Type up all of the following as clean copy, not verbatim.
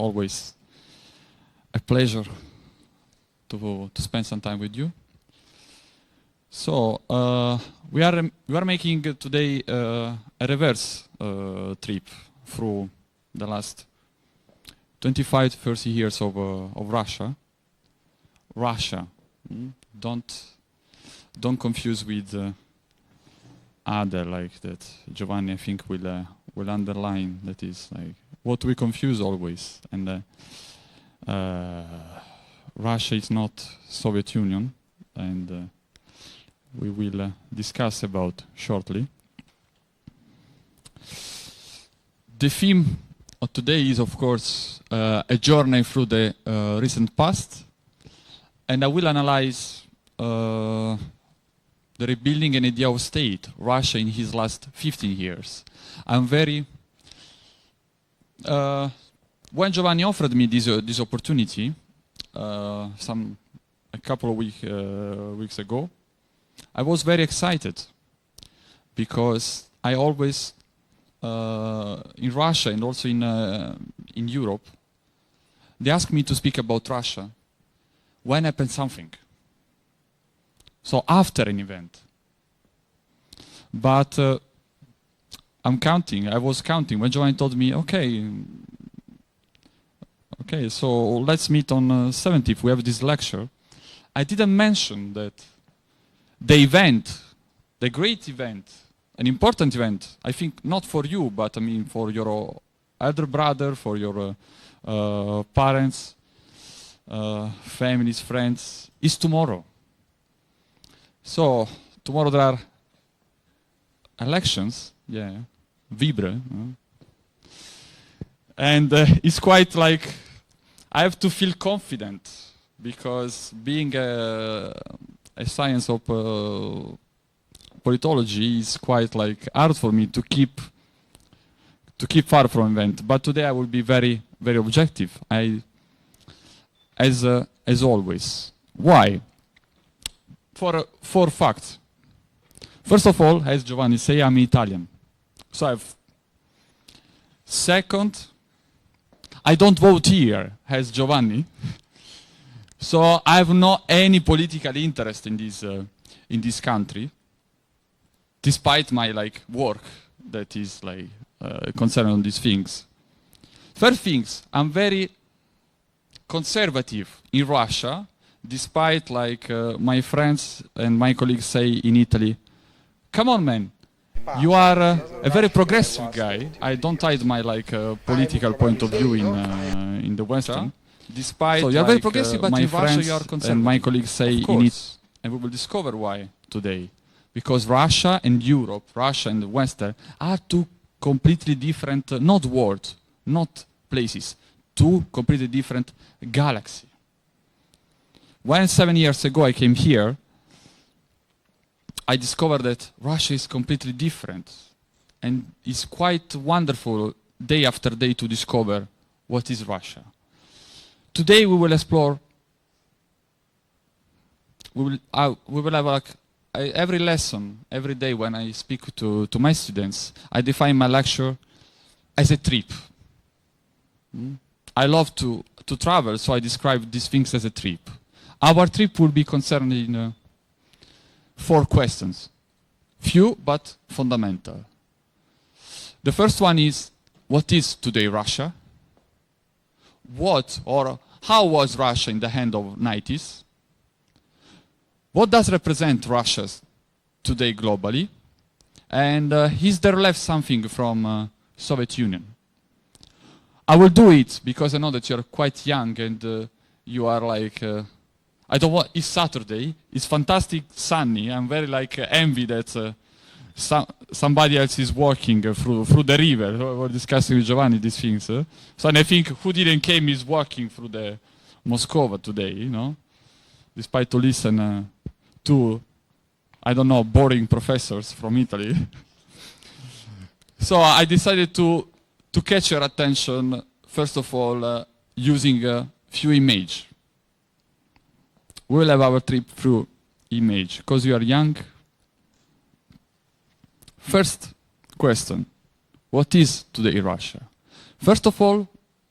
always a pleasure to spend some time with you. So we are making today a reverse trip through the last 25 to 30 years of Russia. Russia, don't confuse with other like that. Giovanni, I think, will underline that is like what we confuse always. And Russia is not Soviet Union, and we will discuss about shortly. The theme of today is, of course, a journey through the recent past, and I will analyze the rebuilding an idea of state, Russia in his last 15 years. I'm very... when Giovanni offered me this opportunity, a couple of weeks ago, I was very excited because I always, in Russia and also in Europe, they ask me to speak about Russia when happens something. So after an event. But I was counting when Giovanni told me, okay, so let's meet on 17th, we have this lecture. I didn't mention that the event, the great event, an important event, I think not for you, but I mean for your elder brother, for your parents, families, friends, is tomorrow. So tomorrow there are elections, Vibre, and it's quite like I have to feel confident because being a science of politology is quite like hard for me to keep far from event. But today I will be very, very objective. As always. Why? For 4 facts. First of all, as Giovanni say, I'm Italian. So I've... Second, I don't vote here, as Giovanni. So I have not any political interest in this country, despite my like work that is like concerned on these things. Third things, I'm very conservative in Russia, despite like my friends and my colleagues say in Italy, come on man, you are a very progressive guy. I don't hide my like political point of view in the Western. Despite, so you're very progressive, but my friends you are conservative. And my colleagues say in it, and we will discover why today. Because Russia and Europe, Russia and the Western, are two completely different, not worlds, not places, two completely different galaxies. When 7 years ago I came here, I discovered that Russia is completely different. And it's quite wonderful day after day to discover what is Russia. Today we will explore, we will have like every lesson, every day when I speak to my students, I define my lecture as a trip. I love to travel, so I describe these things as a trip. Our trip will be concerned in 4 questions. Few, but fundamental. The first one is, what is today Russia? What or how was Russia in the end of 90s? What does represent Russia today globally? And is there left something from Soviet Union? I will do it because I know that you're quite young and you are like, I don't want, it's Saturday, it's fantastic sunny, I'm very like envy that somebody else is walking through the river. We're discussing with Giovanni these things. So and I think who didn't came is walking through the Moscow today, you know, despite to listen to, I don't know, boring professors from Italy. So I decided to catch your attention, first of all, using a few images. We will have our trip through image, because you are young. First question, what is today Russia? First of all,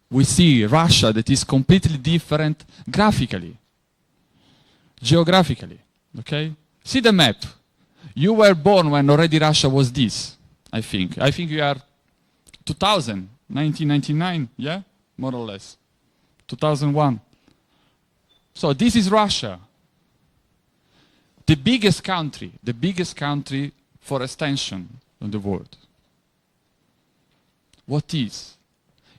we see Russia that is completely different graphically, geographically, okay? See the map. You were born when already Russia was this, I think. I think you are 2000, 1999, yeah? More or less. 2001. So this is Russia. The biggest country for extension in the world. What is?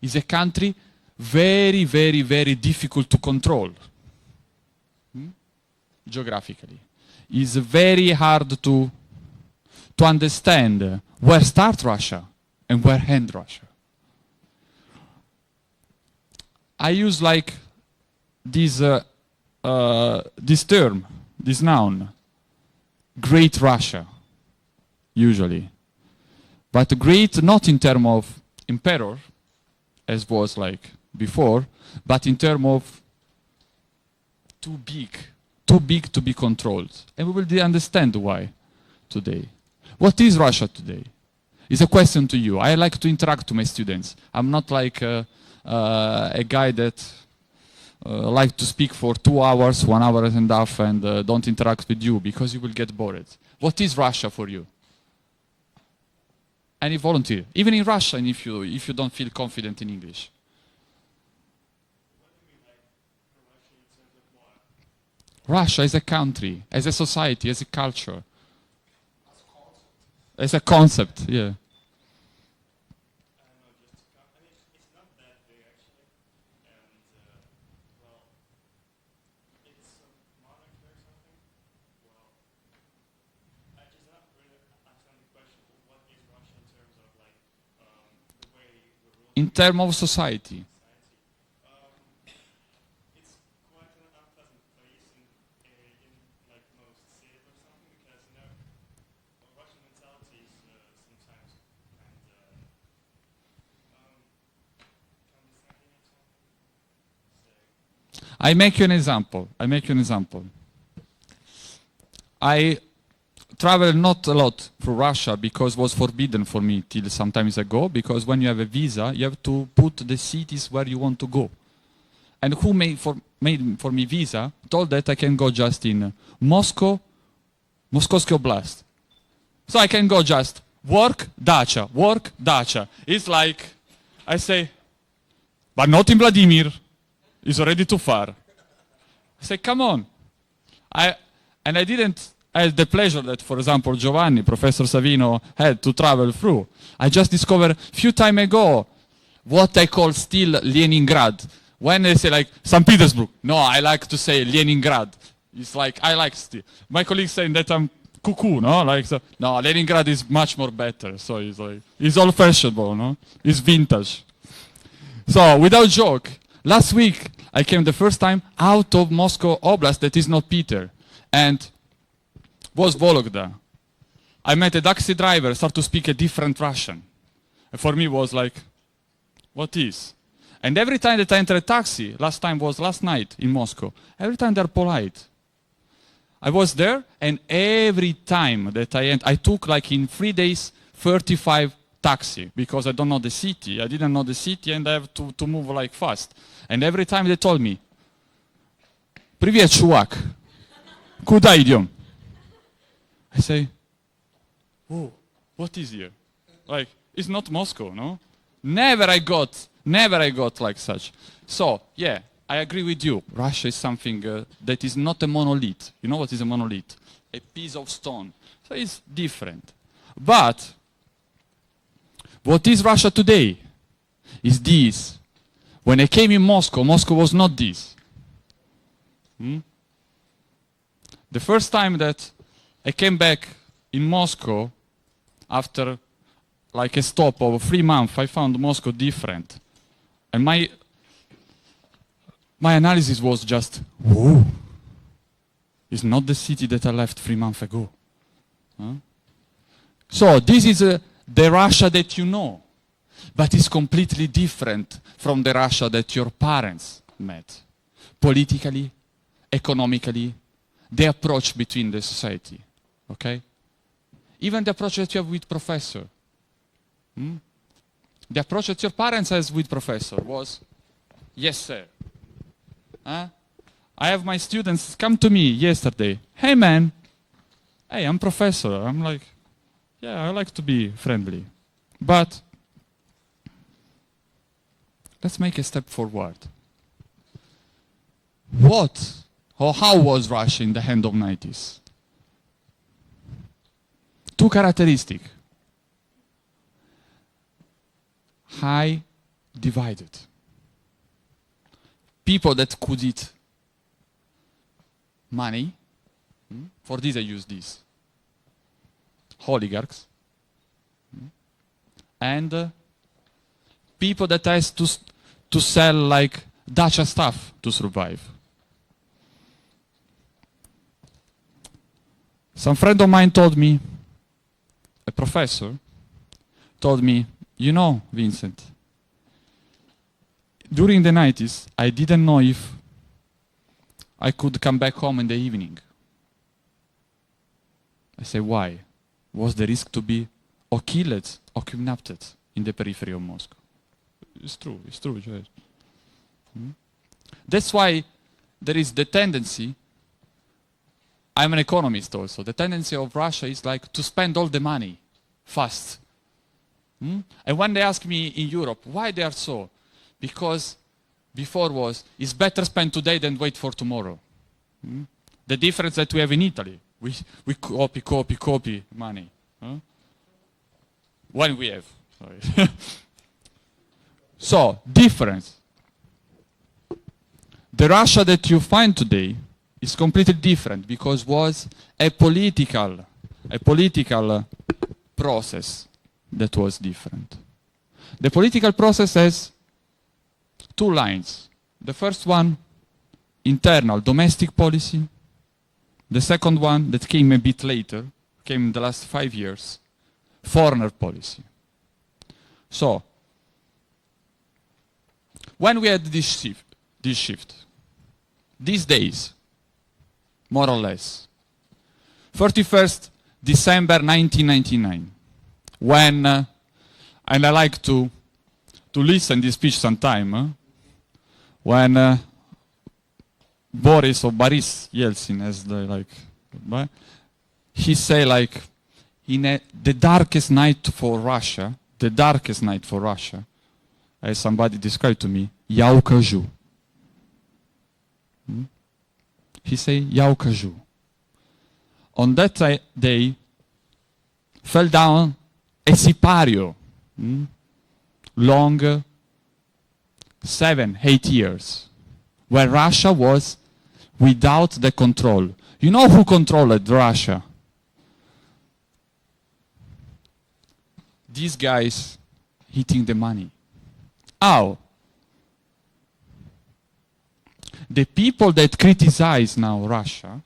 Is a country very, very, very difficult to control. Geographically. It's very hard to understand where start Russia and where end Russia. I use like this term, this noun, Great Russia, usually. But great not in terms of emperor, as was like before, but in terms of too big to be controlled. And we will understand why today. What is Russia today? It's a question to you. I like to interact with my students. I'm not like a guy that like to speak for 2 hours, 1 hour and a half, and don't interact with you because you will get bored. What is Russia for you? Any volunteer, even in Russian, if you don't feel confident in English. Russia is a country, as a society, as a culture, as a concept, yeah. In terms of society. It's quite an unpleasant place in like most cities or something because Russian mentality is sometimes kind of condescending or something. I make you an example. I traveled not a lot through Russia because it was forbidden for me till some time ago, because when you have a visa, you have to put the cities where you want to go. And who made for me visa told that I can go just in Moscow, Moskovsky Oblast. So I can go just work, dacha. It's like, I say, but not in Vladimir. It's already too far. I say, come on. I didn't have the pleasure that, for example, Giovanni, Professor Savino, had to travel through. I just discovered a few time ago what I call still Leningrad. When they say like St. Petersburg, no, I like to say Leningrad. It's like, I like still. My colleagues saying that I'm cuckoo, no? Like, so, no, Leningrad is much more better. So it's like, it's old fashionable, no? It's vintage. So, without joke, last week I came the first time out of Moscow Oblast, that is not Peter. And was Vologda. I met a taxi driver, started to speak a different Russian. And for me was like, what is? And every time that I enter a taxi, last time was last night in Moscow, every time they're polite. I was there, and every time that I took like in 3 days, 35 taxi, because I don't know the city. I didn't know the city, and I have to move like fast. And every time they told me, "Привет, чувак. Куда идем?" I say, "Oh, what is here?" Like, it's not Moscow, no? Never I got like such. So, yeah, I agree with you. Russia is something that is not a monolith. You know what is a monolith? A piece of stone. So it's different. But what is Russia today? Is this. When I came in Moscow, Moscow was not this. The first time that I came back in Moscow, after like a stop of 3 months, I found Moscow different. And my analysis was just, whoa, it's not the city that I left 3 months ago. Huh? So this is the Russia that you know, but it's completely different from the Russia that your parents met. Politically, economically, the approach between the society. Okay? Even the approach that you have with professor. The approach that your parents has with professor was Yes, sir. Huh? I have my students come to me yesterday. Hey, man. Hey, I'm professor. I'm like, yeah, I like to be friendly. But let's make a step forward. What or how was Russia in the end of 90s? Two characteristics. High divided. People that could eat money. For this I use this. Oligarchs. And people that has to sell like dacha stuff to survive. Some friend of mine told me, a professor, told me, you know, Vincent, during the 90s, I didn't know if I could come back home in the evening. I say, why? Was the risk to be or killed or kidnapped in the periphery of Moscow? It's true, Joel. That's why there is the tendency, I'm an economist also, the tendency of Russia is like to spend all the money fast. And when they ask me in Europe, why they are so? Because before was, it's better spend today than wait for tomorrow. The difference that we have in Italy, we copy money. When we have, sorry. So, difference. The Russia that you find today is completely different because was a political process that was different. The political process has two lines. The first one, internal, domestic policy. The second one, that came a bit later, came in the last 5 years, foreign policy. So, when we had this shift, these days, more or less, 31st December 1999, when, and I like to listen this speech sometime, when Boris Yeltsin, as he say like, in the darkest night for Russia, as somebody described to me, я укажу. He say, я укажу. On that day, fell down a sipario, long 7-8 years, where Russia was without the control. You know who controlled Russia? These guys eating the money. How? The people that criticize now Russia,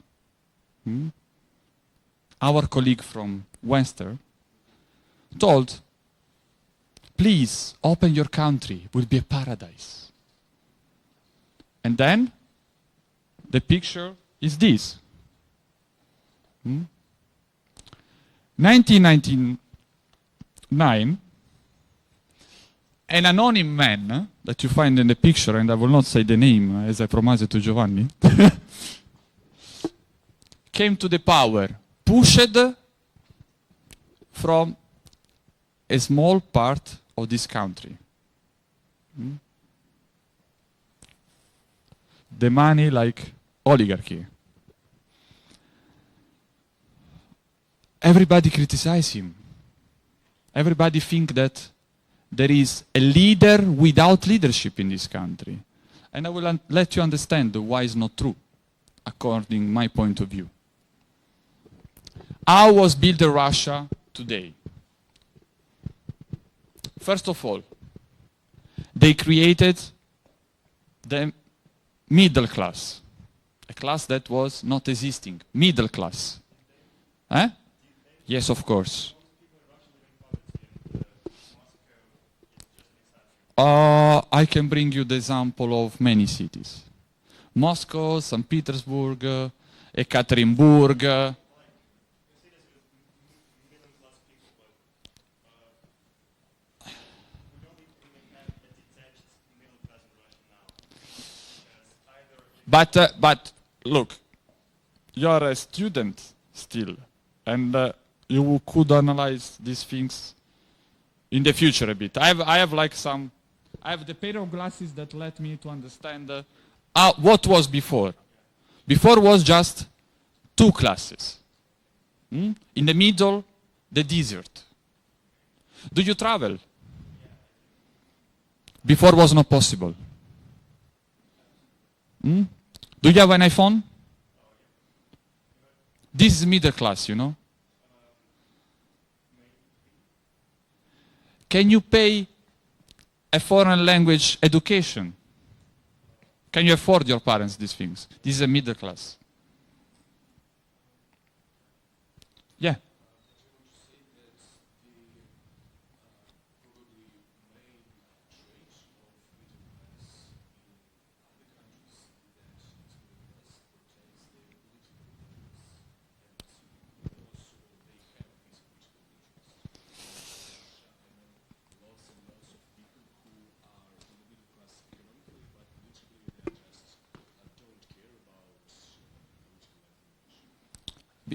our colleague from Western, told, please open your country, it will be a paradise. And then the picture is this. 1999, an anonymous man that you find in the picture, and I will not say the name as I promised to Giovanni, came to the power, pushed from a small part of this country. The money like oligarchy. Everybody criticize him. Everybody think that there is a leader without leadership in this country. And I will let you understand why it's not true, according to my point of view. How was built Russia today? First of all, they created the middle class, a class that was not existing, middle class. Yes, of course. I can bring you the example of many cities. Moscow, St. Petersburg, Ekaterinburg. But look, you are a student still, and you could analyze these things in the future a bit. I have the pair of glasses that let me to understand what was before. Before was just two classes. In the middle, the desert. Do you travel? Before was not possible. Do you have an iPhone? This is middle class, you know. Can you pay a foreign language education? Can you afford your parents these things? This is a middle class. Yeah.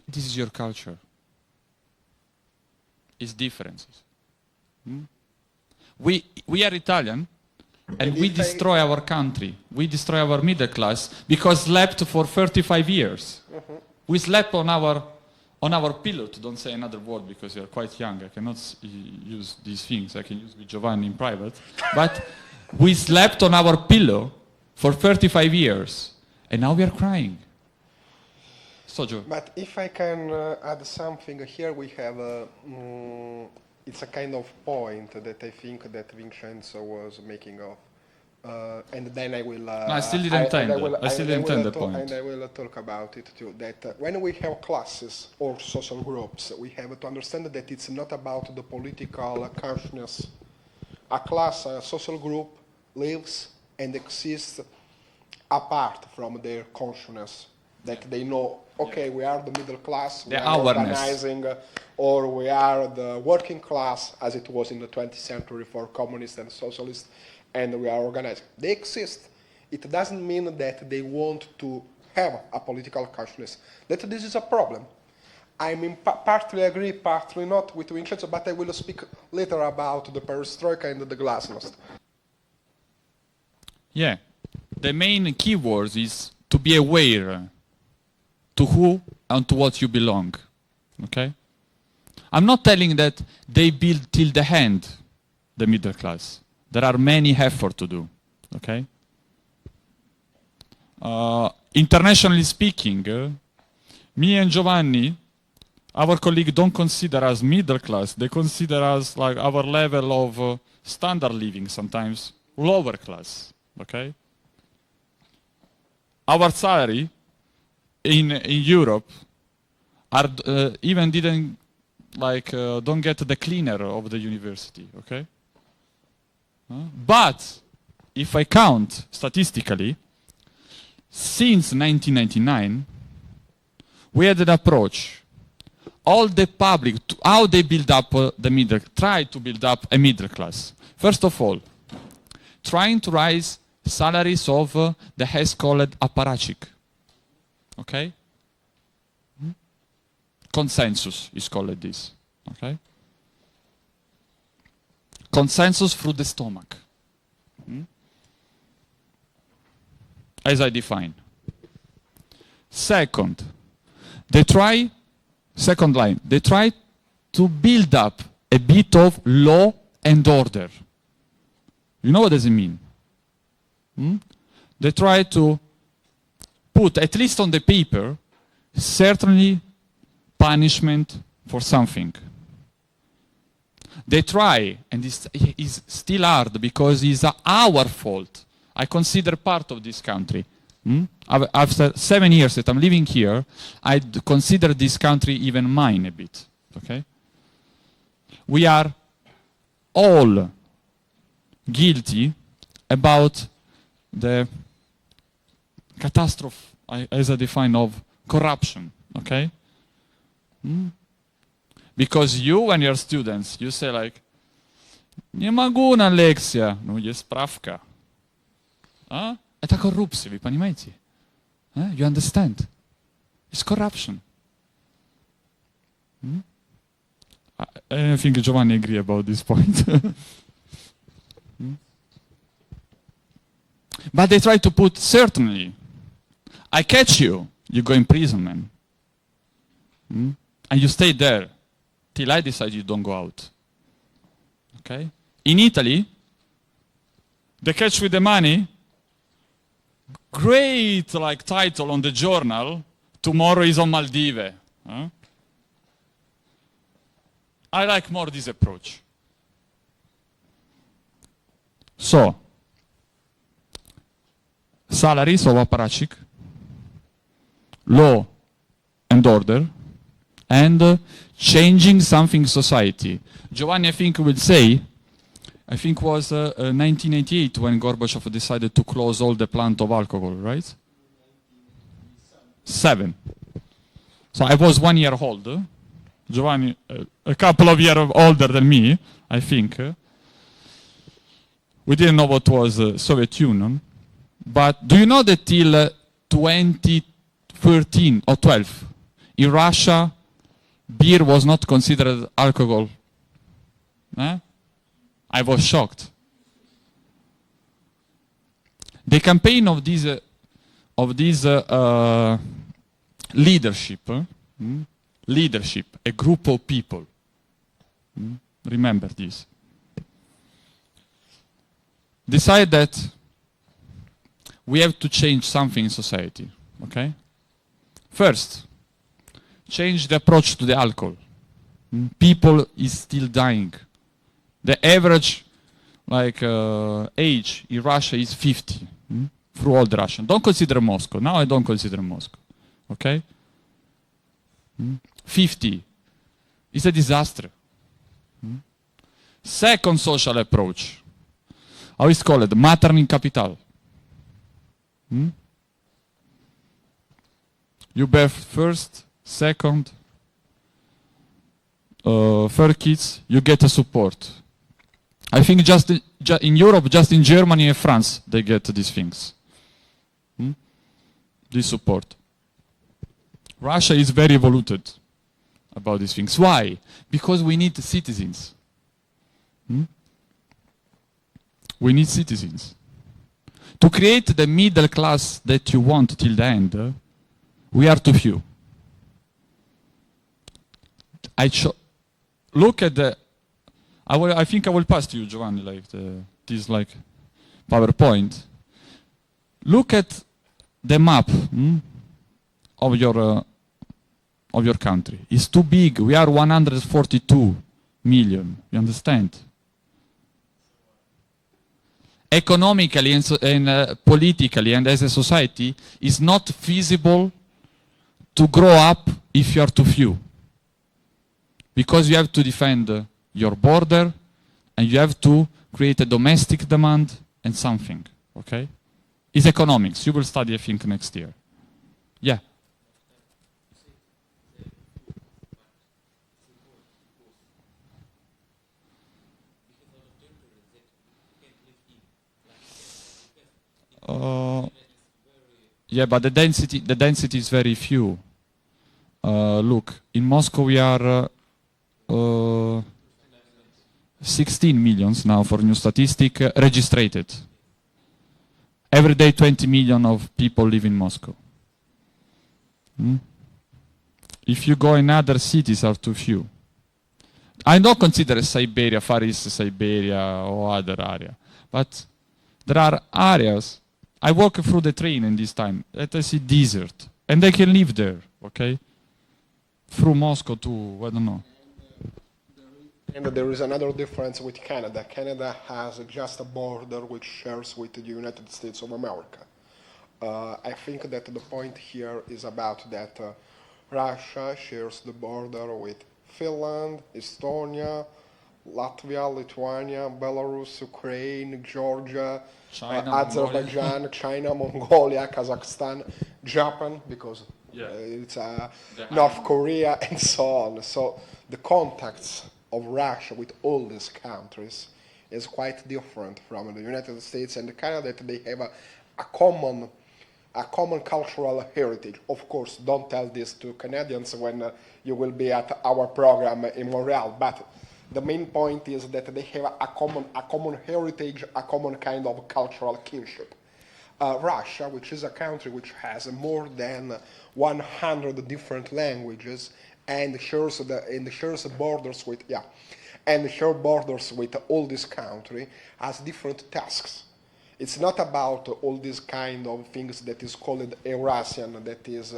This is your culture. It's differences. We are Italian, and we destroy our country. We destroy our middle class because slept for 35 years. We slept on our pillow. Don't say another word because you're quite young. I cannot use these things. I can use with Giovanni in private. But we slept on our pillow for 35 years, and now we are crying. But if I can add something here, we have it's a kind of point that I think that Vincenzo was making of, and then I will. No, I still didn't intend the point. And I will talk about it too. That when we have classes or social groups, we have to understand that it's not about the political consciousness. A class, a social group, lives and exists apart from their consciousness. That they know, okay, we are the middle class, we are organizing, or we are the working class, as it was in the 20th century for communists and socialists, and we are organizing. They exist. It doesn't mean that they want to have a political consciousness. That this is a problem. I mean, partly agree, partly not with Vincenzo, but I will speak later about the perestroika and the glasnost. Yeah, the main keyword is to be aware to who and to what you belong, okay? I'm not telling that they build till the end the middle class. There are many efforts to do, okay? Internationally speaking, me and Giovanni, our colleague, don't consider us middle class. They consider us like our level of standard living, sometimes lower class, okay? Our salary in Europe are even didn't like don't get the cleaner of the university, okay? But if I count statistically, since 1999, we had an approach. All the public, how they build up try to build up a middle class. First of all, trying to raise salaries of the high-called apparatchik. Okay? Consensus is called this. Okay? Consensus through the stomach. As I define. Second line, they try to build up a bit of law and order. You know what does it mean? They try to put, at least on the paper, certainly punishment for something. They try, and it's still hard because it's our fault. I consider part of this country. After 7 years that I'm living here, I consider this country even mine a bit. Okay? We are all guilty about the catastrophe, as I define, of corruption. Okay? Because you, when you're students, you say like, nie могу на лекция, ну есть справка. Это коррупция, вы понимаете? You understand? It's corruption. I think Giovanni agree about this point. But they try to put certainly. I catch you, you go in prison, man. And you stay there till I decide you don't go out. Okay? In Italy, the catch with the money, great like title on the journal, tomorrow is on Maldives. Huh? I like more this approach. So, salaries of apparatchik, law and order, and changing something society. Giovanni, I think, will say, I think was 1988 when Gorbachev decided to close all the plant of alcohol, right? 7. So I was 1 year old. Giovanni, a couple of years older than me, I think. We didn't know what was Soviet Union. But do you know that till 2013 or 12, in Russia, beer was not considered alcohol? I was shocked. The campaign of this leadership, leadership, a group of people. Remember this. Decide that we have to change something in society. Okay? First, change the approach to the alcohol. People is still dying. The average age in Russia is 50 through all the Russian. Don't consider Moscow. Now I don't consider Moscow. Okay? 50 is a disaster. Second social approach. How is it called? Maternal capital. You birth first, second, third kids, you get a support. I think just in Europe, just in Germany and France, they get these things. This support. Russia is very evolved about these things. Why? Because we need citizens. We need citizens. To create the middle class that you want till the end, we are too few. Look at the... I think I will pass to you, Giovanni, this PowerPoint. Look at the map of your country. It's too big. We are 142 million. You understand? Economically and politically and as a society, it's not feasible to grow up if you are too few. Because you have to defend your border and you have to create a domestic demand and something. Okay? It's economics. You will study, I think, next year. Yeah. Yeah, but the density is very few. Look, in Moscow we are 16 millions now for new statistic registered. Every day 20 million of people live in Moscow. If you go in other cities are too few. I don't consider Siberia, Far East Siberia or other area. But there are areas. I walk through the train in this time. Let us see desert. And they can live there, okay? Through Moscow to, I don't know. And there is another difference with Canada. Canada has just a border which shares with the United States of America. I think that the point here is about that Russia shares the border with Finland, Estonia, Latvia, Lithuania, Belarus, Ukraine, Georgia, China, Azerbaijan, China, Mongolia, Kazakhstan, Japan, because it's North Korea, and so on. So the contacts of Russia with all these countries is quite different from the United States and Canada. That they have a common a common cultural heritage. Of course, don't tell this to Canadians when you will be at our program in Montreal, but the main point is that they have a common heritage, a common kind of cultural kinship. Russia, which is a country which has more than 100 different languages and shares borders with all this country, has different tasks. It's not about all these kind of things that is called Eurasian, that is,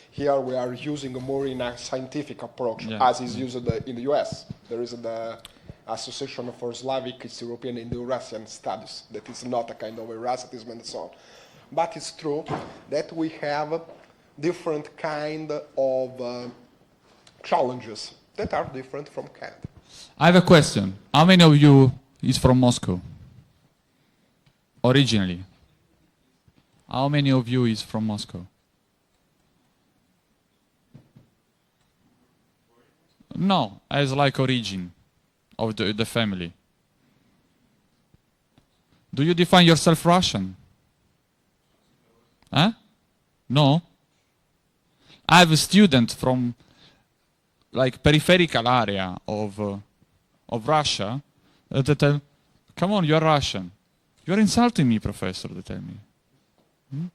here we are using more in a scientific approach, as is used in the US. There is the Association for Slavic, East European and Eurasian Studies, that is not a kind of Eurasianism and so on. But it's true that we have different kind of challenges that are different from Canada. I have a question. How many of you is from Moscow? Originally? How many of you is from Moscow? No, as like origin of the family. Do you define yourself Russian? Huh? No? I have a student from like peripheral area of Russia that tell, come on, you're Russian. You're insulting me, professor, they tell me.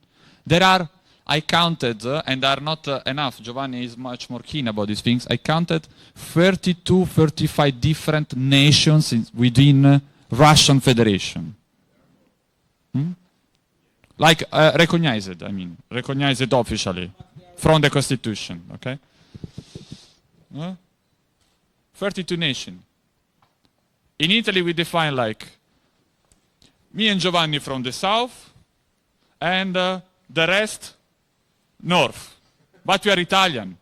There are, I counted, and are not enough, Giovanni is much more keen about these things, I counted 32, 35 different nations within Russian Federation. Like, recognized, I mean, recognized officially from the Constitution, okay? 32 nations. In Italy, we define like me and Giovanni from the south, and the rest north. But we are Italian.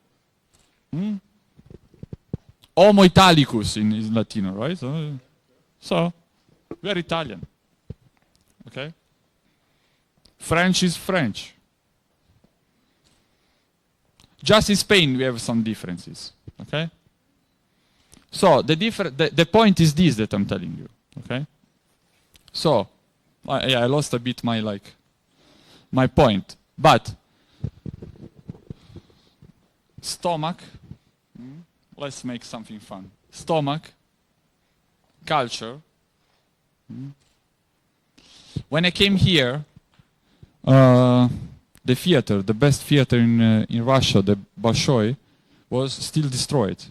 Homo Italicus in Latino, right? So we are Italian. Okay? French is French. Just in Spain we have some differences. Okay? So the point is this that I'm telling you. Okay? So I lost a bit my point. But stomach, let's make something fun. Stomach, culture. When I came here, the theater, the best theater in Russia, the Bolshoi, was still destroyed.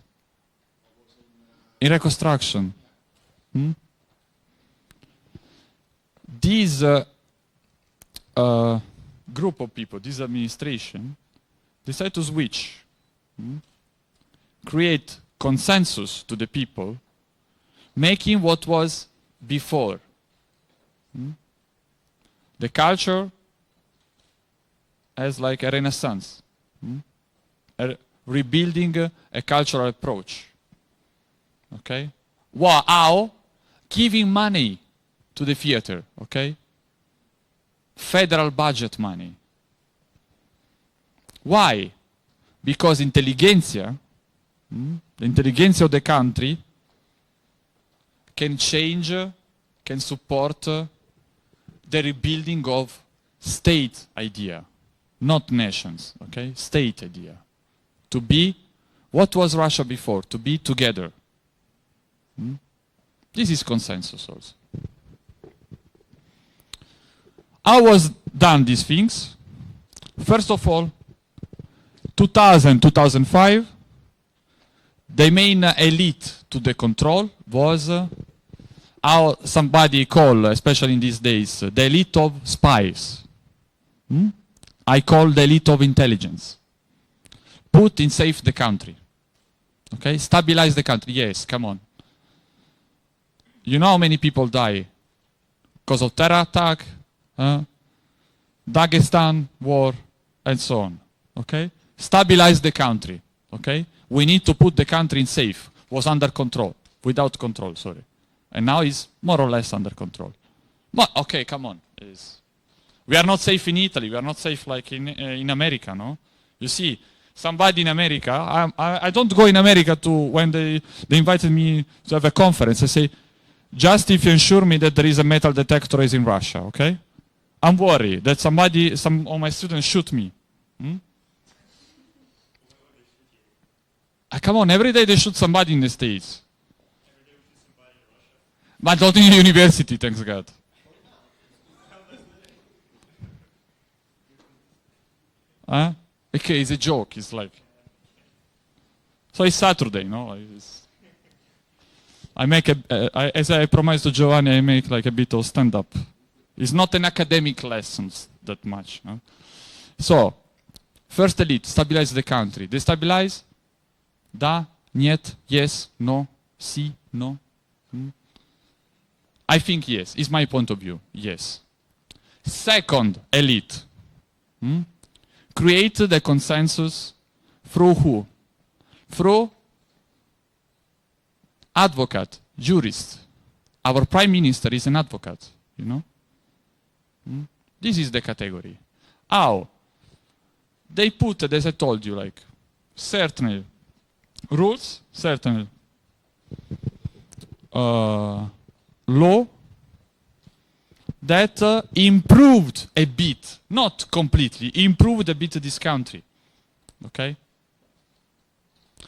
In reconstruction. This group of people, this administration, decided to switch, create consensus to the people, making what was before. The culture as like a renaissance, rebuilding a cultural approach. Okay? How? Giving money to the theater, okay? Federal budget money. Why? Because intelligentsia, the intelligentsia of the country, can change, can support the rebuilding of state idea, not nations, okay? State idea. To be, what was Russia before? To be together. This is consensus also. How was done these things? First of all, 2000, 2005, the main elite to the control was how somebody call, especially in these days, the elite of spies. I call the elite of intelligence. Put in safe the country. Okay, stabilize the country. Yes, come on. You know how many people die because of terror attack, Dagestan war, and so on. Okay, stabilize the country. Okay, we need to put the country in safe. Was under control, without control. Sorry, and now is more or less under control. But okay, come on. We are not safe in Italy. We are not safe like in America. No, you see. Somebody in America, I don't go in America to when they invited me to have a conference. I say, just if you ensure me that there is a metal detector is in Russia, okay? I'm worried that some of my students shoot me. Hmm? Come on, every day they shoot somebody in the States. But not in university, thanks God. Huh? Okay, it's a joke. It's like, so it's Saturday, no? I make as I promised to Giovanni, I make like a bit of stand-up. It's not an academic lessons that much. No? So, first elite, stabilize the country. Destabilize? Da, niet, yes, no, si, no. I think yes. It's my point of view. Yes. Second elite. Create the consensus through who? Through advocate, jurist. Our prime minister is an advocate, you know? This is the category. How? They put, as I told you, like certain rules, certain law that improved a bit, not completely, improved a bit this country. Okay?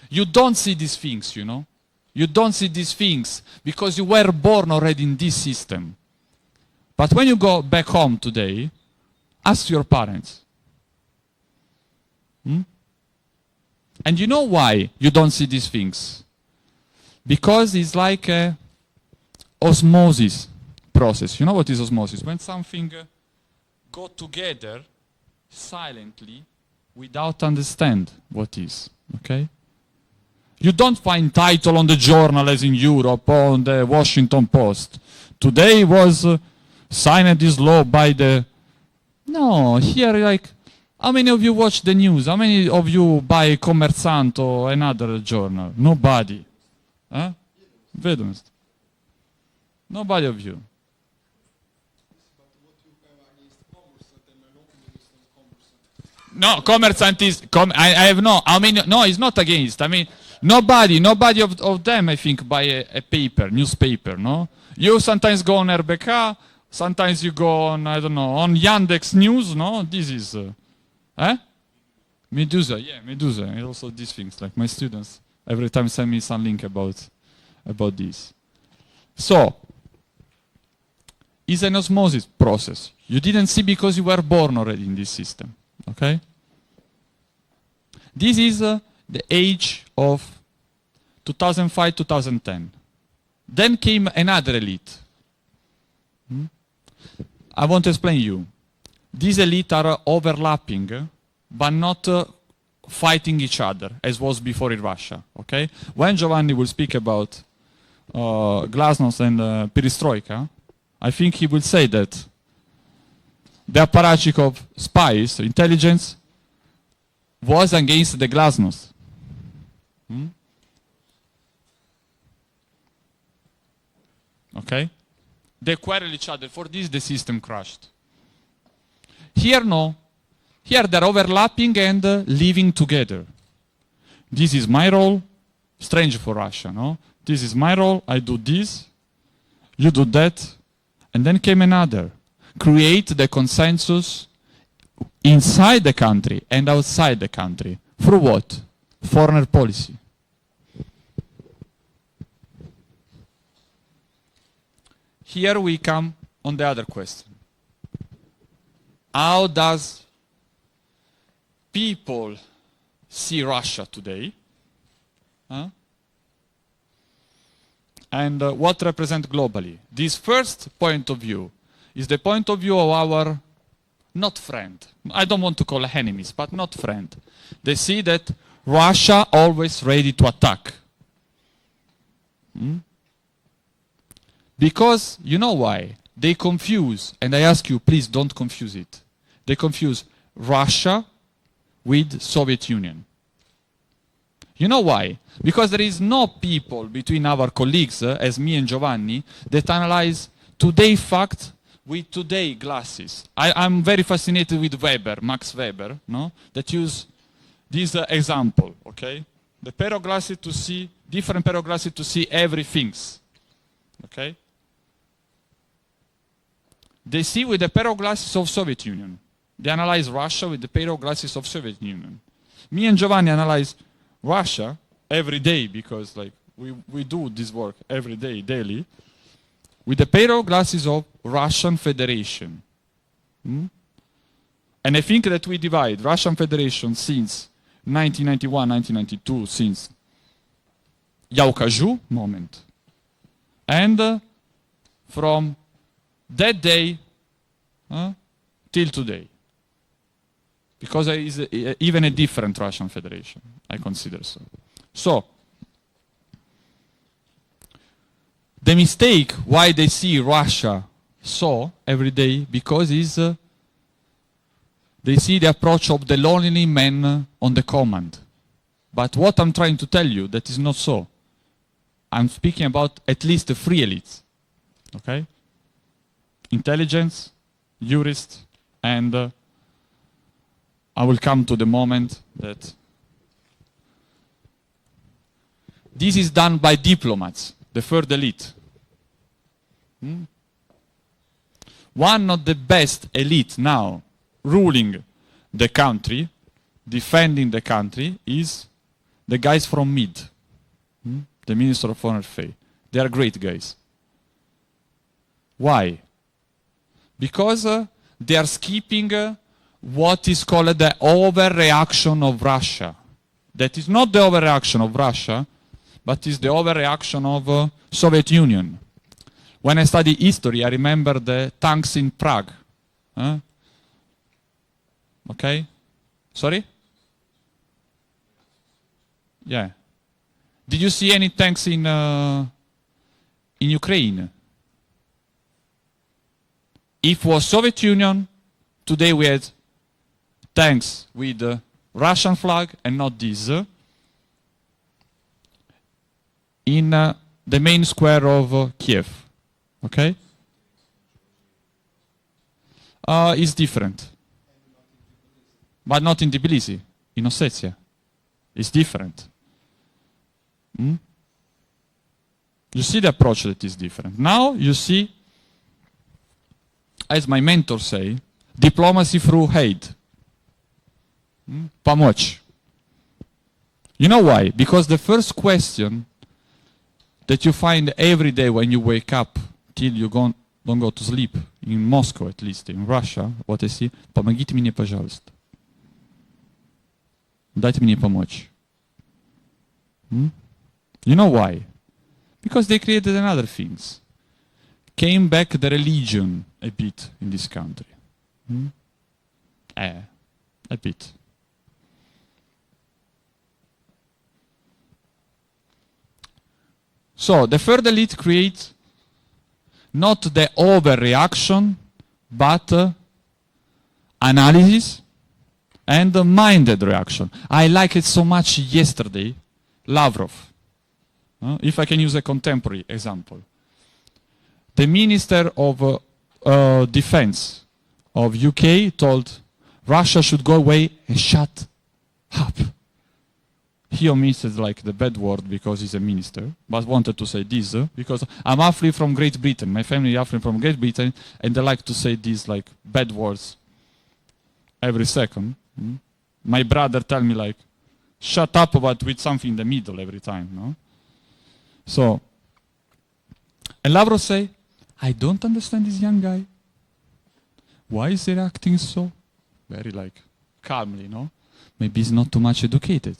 You don't see these things, you know? You don't see these things because you were born already in this system. But when you go back home today, ask your parents. And you know why you don't see these things? Because it's like a osmosis process. You know what is osmosis? When something go together silently without understand what is. Okay? You don't find title on the journal as in Europe or on the Washington Post. Today was signed this law by the... No, here like, how many of you watch the news? How many of you buy Commerçant or another journal? Nobody. Huh? Vedomst. Nobody of you. No, Commerçant is... I have no... I mean, no, it's not against. I mean... Nobody of them, I think, buy a paper, newspaper, no? You sometimes go on RBK, sometimes you go on, I don't know, on Yandex News, no? This is, Medusa, yeah, Medusa, and also these things, like my students every time send me some link about this. So, it's an osmosis process. You didn't see because you were born already in this system, okay? This is the age of 2005-2010. Then came another elite. I want to explain you. These elites are overlapping, but not fighting each other, as was before in Russia. Okay? When Giovanni will speak about glasnost and perestroika, I think he will say that the apparatchik of spies, intelligence, was against the glasnost. Okay? They quarrel each other. For this, the system crashed. Here, no. Here, they're overlapping and living together. This is my role. Strange for Russia, no? This is my role. I do this. You do that. And then came another. Create the consensus inside the country and outside the country. Through what? Foreign policy. Here we come on the other question. How does people see Russia today? And what represent globally? This first point of view is the point of view of our, not friend, I don't want to call enemies, but not friend. They see that Russia always ready to attack. Because, you know why? They confuse, and I ask you, please don't confuse it. They confuse Russia with Soviet Union. You know why? Because there is no people between our colleagues, as me and Giovanni, that analyze today fact with today glasses. I'm very fascinated with Weber, Max Weber, no? That use this example, okay? The pair of glasses to see, different pair of glasses to see everything, okay? they see with the pair of glasses of Soviet Union. They analyze Russia with the pair of glasses of Soviet Union. Me and Giovanni analyze Russia every day, because like we do this work every day, daily, with the pair of glasses of Russian Federation. And I think that we divide Russian Federation since 1991, 1992, since Yaukaju moment. And from that day till today. Because there is even a different Russian Federation, I consider so. So, the mistake why they see Russia so every day, because they see the approach of the lonely man on the command. But what I'm trying to tell you, that is not so. I'm speaking about at least the free elites. Okay? Intelligence, jurists, and I will come to the moment that this is done by diplomats, the third elite. One of the best elite now ruling the country, defending the country, is the guys from MID, the Minister of Foreign Affairs. They are great guys. Why? Because they are skipping what is called the overreaction of Russia. That is not the overreaction of Russia, but is the overreaction of Soviet Union. When I study history, I remember the tanks in Prague. Okay? Sorry? Yeah. Did you see any tanks in Ukraine? If it was Soviet Union, today we had tanks with the Russian flag and not this in the main square of Kiev. Okay? It's different. But not in Tbilisi, in Ossetia. It's different. You see the approach that is different. Now you see, as my mentor say, diplomacy through hate. Pomoć. You know why? Because the first question that you find every day when you wake up till you don't go to sleep, in Moscow at least, in Russia, what I see, помогите мне, пожалуйста. Дайте мне помочь. You know why? Because they created another things. Came back the religion a bit in this country. A bit. So the third elite creates not the overreaction, but analysis and minded reaction. I like it so much yesterday, Lavrov. If I can use a contemporary example. The Minister of Defense of UK told Russia should go away and shut up. He omitted like the bad word because he's a minister, but wanted to say this because I'm halfway from Great Britain. My family is halfway from Great Britain, and they like to say these like bad words every second. My brother tell me like, shut up, but with something in the middle every time, no? So, and Lavrov say, I don't understand this young guy. Why is he acting so? Very like calmly, no? Maybe he's not too much educated.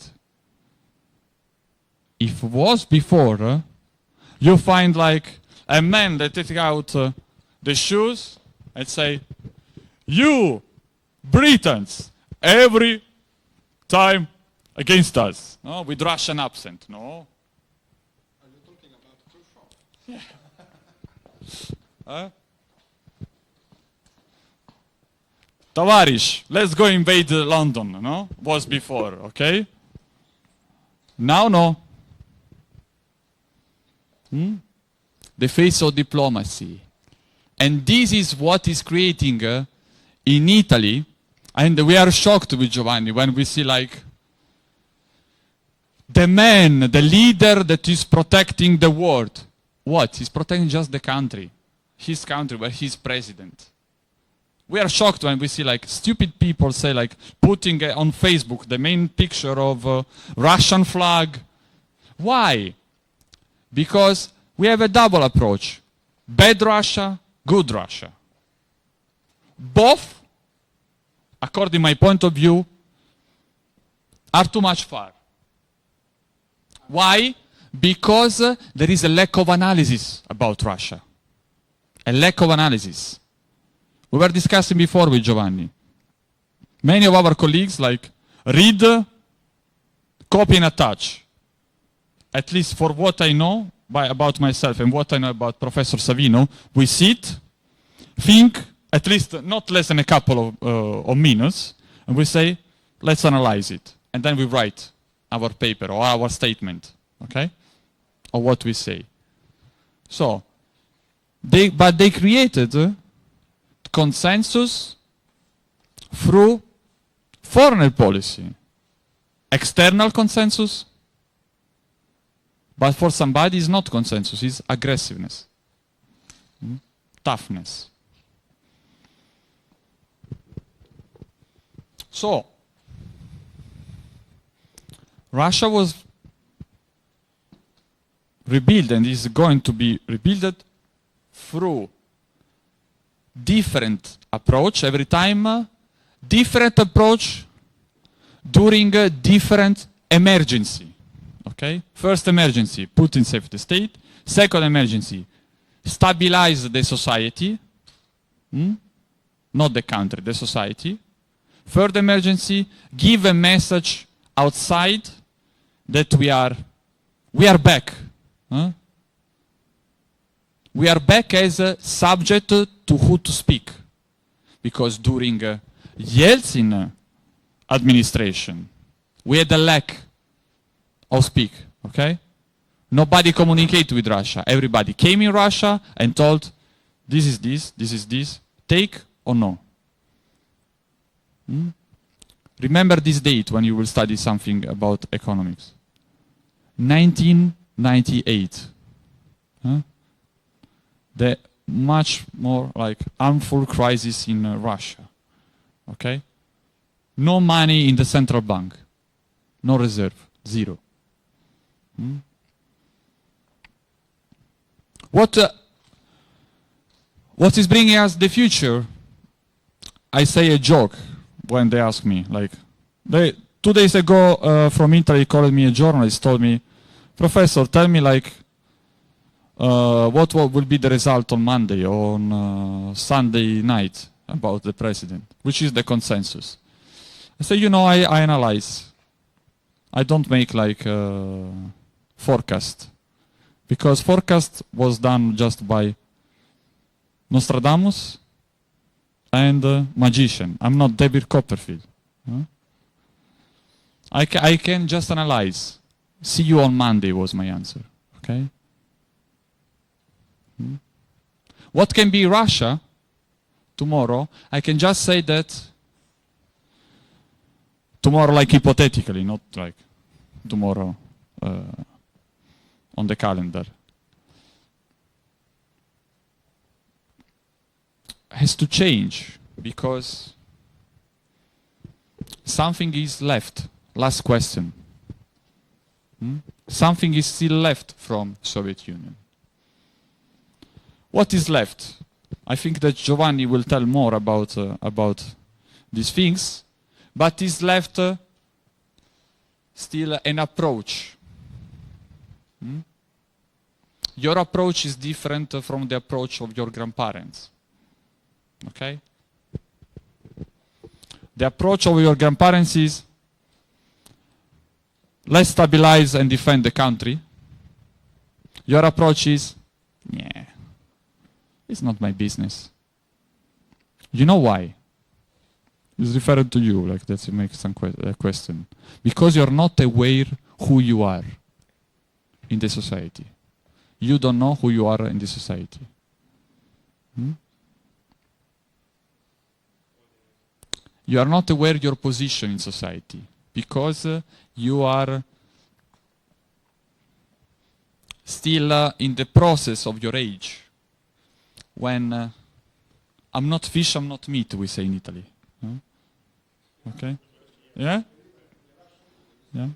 If it was before, you find like a man that take out the shoes and say, you Britons, every time against us, no? With Russian accent, no? Are you talking about Khrushchev? Tavarish, let's go invade London, no? Was before, okay? Now, no. The face of diplomacy. And this is what is creating in Italy, and we are shocked with Giovanni when we see like the man, the leader that is protecting the world. What? He's protecting just the country. His country where he's president. We are shocked when we see like stupid people say like putting on Facebook the main picture of Russian flag. Why? Because we have a double approach. Bad Russia, good Russia. Both, according to my point of view, are too much far. Why? Because there is a lack of analysis about Russia. A lack of analysis. We were discussing before with Giovanni. Many of our colleagues like read, copy and attach. At least for what I know about myself and what I know about Professor Savino, we sit, think, at least not less than a couple of minutes, and we say, let's analyze it. And then we write our paper or our statement, okay? Or what we say. So, but they created consensus through foreign policy. External consensus, but for somebody it's not consensus, it's aggressiveness, toughness. So, Russia was rebuilt and is going to be rebuilt through different approach every time, different approach during a different emergency. Okay? First emergency, put in safety state. Second emergency, stabilize the society, not the country, the society. Third emergency, give a message outside that we are back. We are back as a subject to who to speak. Because during Yeltsin administration, we had a lack of speak, okay? Nobody communicated with Russia. Everybody came in Russia and told, this is this, take or no. Remember this date when you will study something about economics. 1998. The much more like harmful crisis in Russia. Okay? No money in the central bank. No reserve. Zero. What is bringing us the future? I say a joke when they ask me. Like, 2 days ago from Italy called me a journalist, told me, Professor, tell me like what will be the result on Monday or on Sunday night about the president, which is the consensus. I say, you know, I analyze. I don't make like forecast, because forecast was done just by Nostradamus and magician. I'm not David Copperfield. I can just analyze. See you on Monday was my answer. Okay. What can be Russia tomorrow? I can just say that tomorrow, like hypothetically, not like tomorrow on the calendar. Has to change because something is left. Last question. Something is still left from Soviet Union. What is left? I think that Giovanni will tell more about these things, but is left still an approach. Your approach is different from the approach of your grandparents. Okay? The approach of your grandparents is let's stabilize and defend the country. Your approach is, yeah, it's not my business. You know why? It's referring to you, like that you make some question. Because you're not aware who you are in the society. You don't know who you are in the society. You are not aware your position in society because you are still in the process of your age when I'm not fish, I'm not meat, we say in Italy. Huh? Okay? Yeah? Yeah?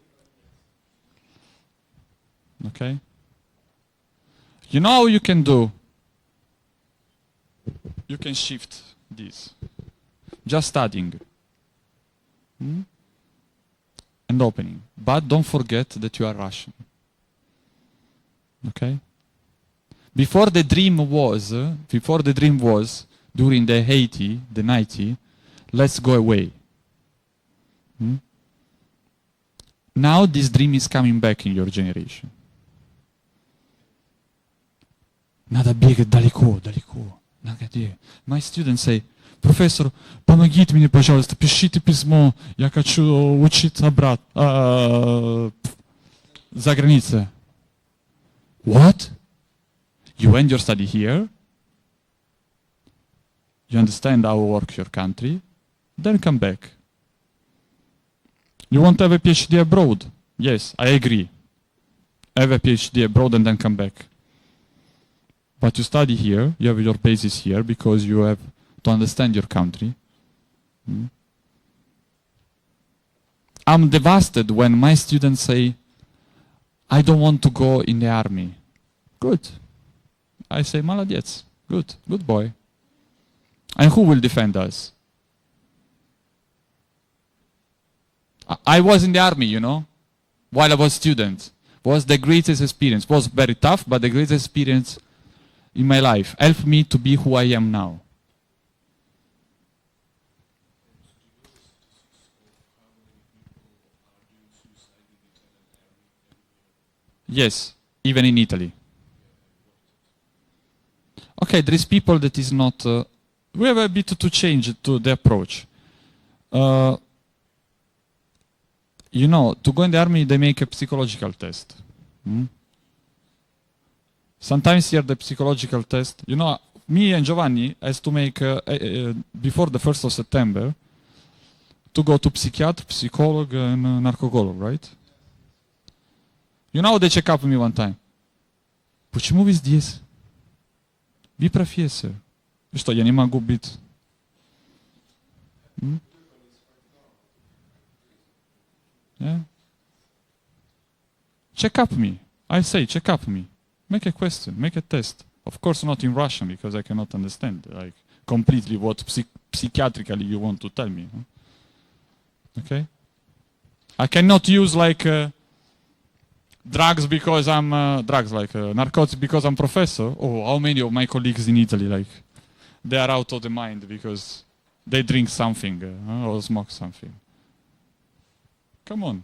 Okay? You know how you can do? You can shift this. Just studying. And opening. But don't forget that you are Russian. Okay? Before the dream was, during the 80, the 90, let's go away. Now this dream is coming back in your generation. Надо бегать далеко. My students say, профессор, помогите мне, пожалуйста, пишите письмо, я хочу учиться обратно, за границей. What? You end your study here, you understand how works your country, then come back. You want to have a PhD abroad? Yes, I agree. Have a PhD abroad and then come back. But you study here, you have your basis here, because you have to understand your country. I'm devastated when my students say, I don't want to go in the army. Good. I say, молодец. Good boy. And who will defend us? I was in the army, you know, while I was student. Was the greatest experience. Was very tough, but the greatest experience in my life. Helped me to be who I am now. Yes, even in Italy. Okay, there is people that is not... we have a bit to change to the approach. You know, to go in the army, they make a psychological test. Sometimes here the psychological test, you know, me and Giovanni has to make, before the 1st of September, to go to psychiatrist, psycholog, and narcocolog, right? You know, they check up me one time. Почему вы здесь? Вы профессор. И что, я не могу быть? Yeah? Check up me. I say, check up me. Make a question, make a test. Of course not in Russian, because I cannot understand like completely what psychiatrically you want to tell me. Okay? I cannot use like drugs because I'm narcotics because I'm professor. Oh, how many of my colleagues in Italy like they are out of the mind because they drink something or smoke something. Come on.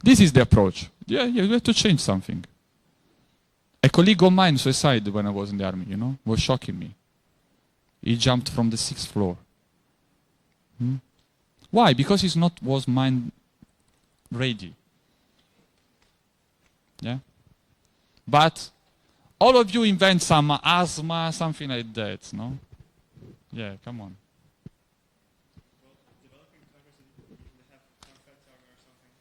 This is the approach. Yeah, you have to change something. A colleague of mine suicided when I was in the army, you know, was shocking me. He jumped from the 6th floor. Why? Because he was mind ready. Yeah? But all of you invent some asthma, something like that, no? Yeah, come on. Developing countries usually have conflict or something.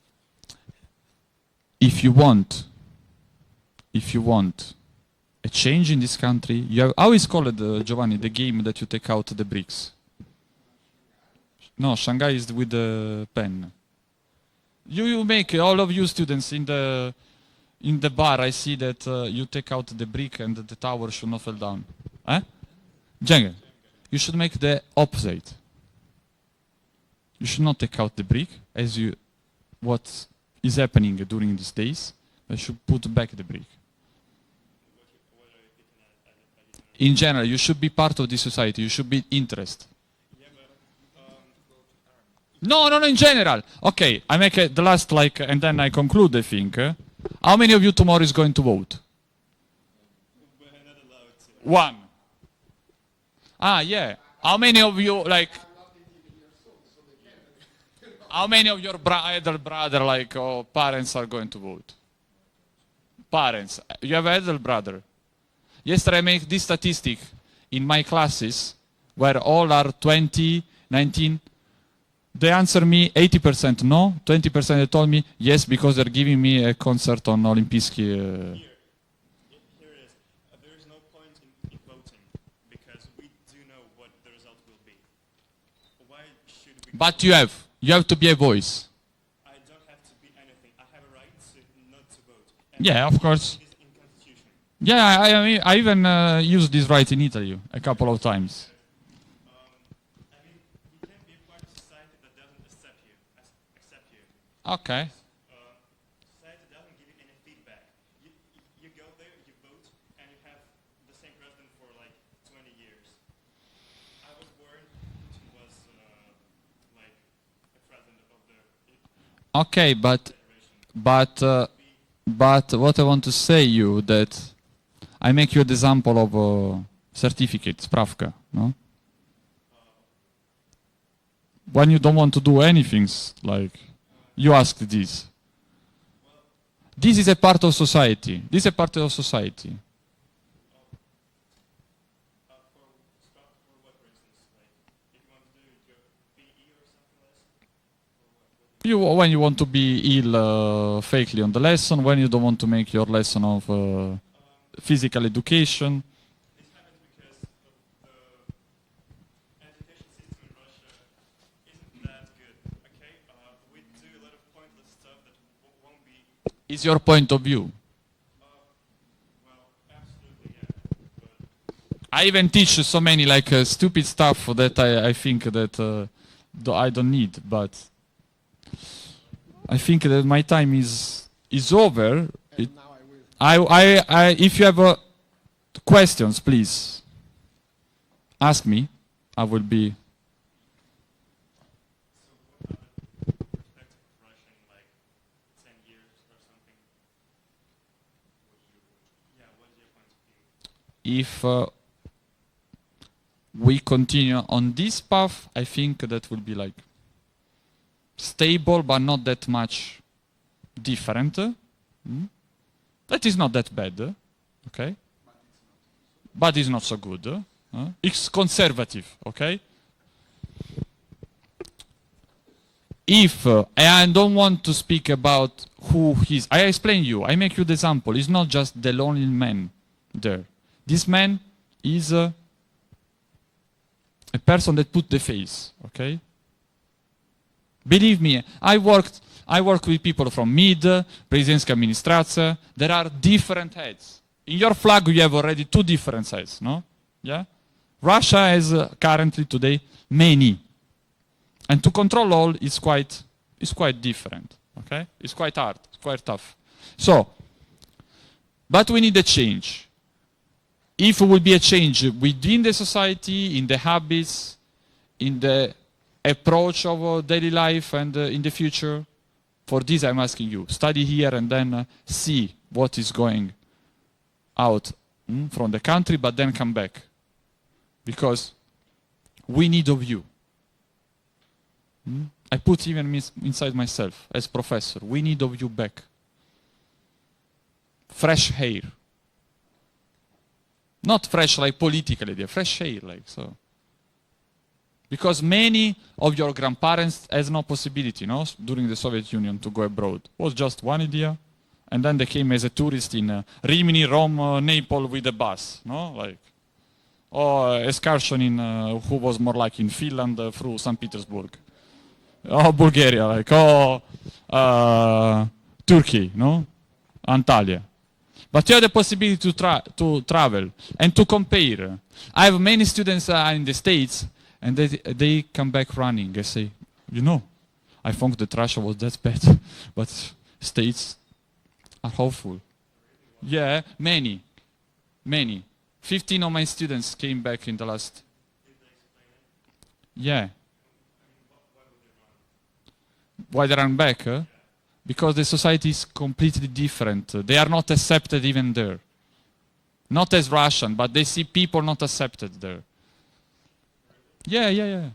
If you want a change in this country, you have, how is called, Giovanni, the game that you take out the bricks? No, Shanghai is with the pen. You make, all of you students in the bar, I see that you take out the brick and the tower should not fall down. Jenga. You should make the opposite. You should not take out the brick, as what is happening during these days. You should put back the brick. In general, you should be part of the society. You should be interested. No, in general. Okay, I make the last and then I conclude the thing. How many of you tomorrow is going to vote? We're not allowed to. One. Yeah. How many of you how many of your elder brother or parents are going to vote? Parents. You have an elder brother. Yesterday I made this statistic in my classes where all are 20, 19. They answer me 80% no, 20% they told me yes because they're giving me a concert on Olimpijski. Here it is. There is no point in voting because why should we? But you have to be a voice. I don't have to be anything. I have a right to not to vote. Yeah, of course. It is in constitution. Yeah, I even used this right in Italy a couple of times. I mean, you can be a part of society that doesn't accept you. Okay. Society doesn't give you any feedback. You go there, you vote, and you have the same president for like 20 years. I was born, Putin was like the president of the Okay, federation. but what I want to say you that I make you an example of a certificate, spravka, no? When you don't want to do anything, like you ask this. This is a part of society. This is a part of society. For what, for instance? Like, if you want to do your PE or something like that? When you want to be ill fakely on the lesson, when you don't want to make your lesson of physical education. This happens because the education system in Russia isn't that good. Okay, we do a lot of pointless stuff that won't be. Is your point of view? Well, absolutely, yeah. But I even teach so many like stupid stuff that I think that I don't need, but I think that my time is over. And now I will. If you have questions, please ask me. I will be. so what are the perspective of Russia in like 10 years or something? Yeah, what is your point of view? If we continue on this path, I think that will be like stable, but not that much different. That is not that bad, okay? But it's not so good. It's conservative, okay? If I don't want to speak about who he is, I explain you. I make you the example. It's not just the lonely man there. This man is a person that put the face, okay? Believe me, I work with people from MID, Prezidenska administracja. There are different heads. In your flag, you have already two different heads, no? Yeah? Russia has currently today many. And to control all is quite different, okay? It's quite hard, it's quite tough. So, but we need a change. If it will be a change within the society, in the habits, in the approach of daily life and in the future, for this I'm asking you, study here and then see what is going out from the country, but then come back. Because we need of you. I put even inside myself as professor, we need of you back. Fresh hair. Not fresh like politically, fresh hair like so. Because many of your grandparents has no possibility, no, during the Soviet Union to go abroad. It was just one idea, and then they came as a tourist in Rimini, Rome, Naples with a bus, no, like, or excursion in who was more like in Finland through St. Petersburg, or Bulgaria, like, or Turkey, no, Antalya. But you have the possibility to travel and to compare. I have many students in the States, and they come back running. They say, you know, I thought that Russia was that bad, but States are awful. Yeah, many. 15 of my students came back in the last. Yeah. Why they run back? Because the society is completely different. They are not accepted even there. Not as Russian, but they see people not accepted there. Yeah.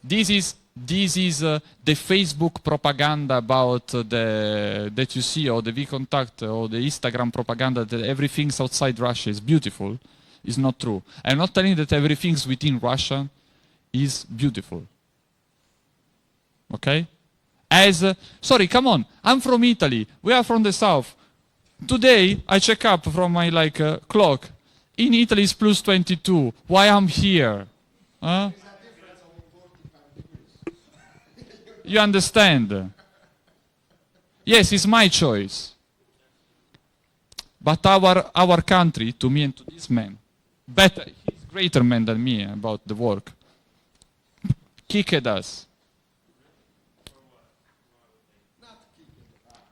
This is the Facebook propaganda about that you see, or the VKontakte, or the Instagram propaganda that everything's outside Russia is beautiful. Is not true. I'm not telling you that everything's within Russia is beautiful. Okay? Sorry, come on. I'm from Italy. We are from the south. Today I check up from my clock. In Italy it's plus 22. Why I'm here? You understand? Yes, it's my choice. But our country, to me and to this man, better, he's greater man than me about the work, kicked us.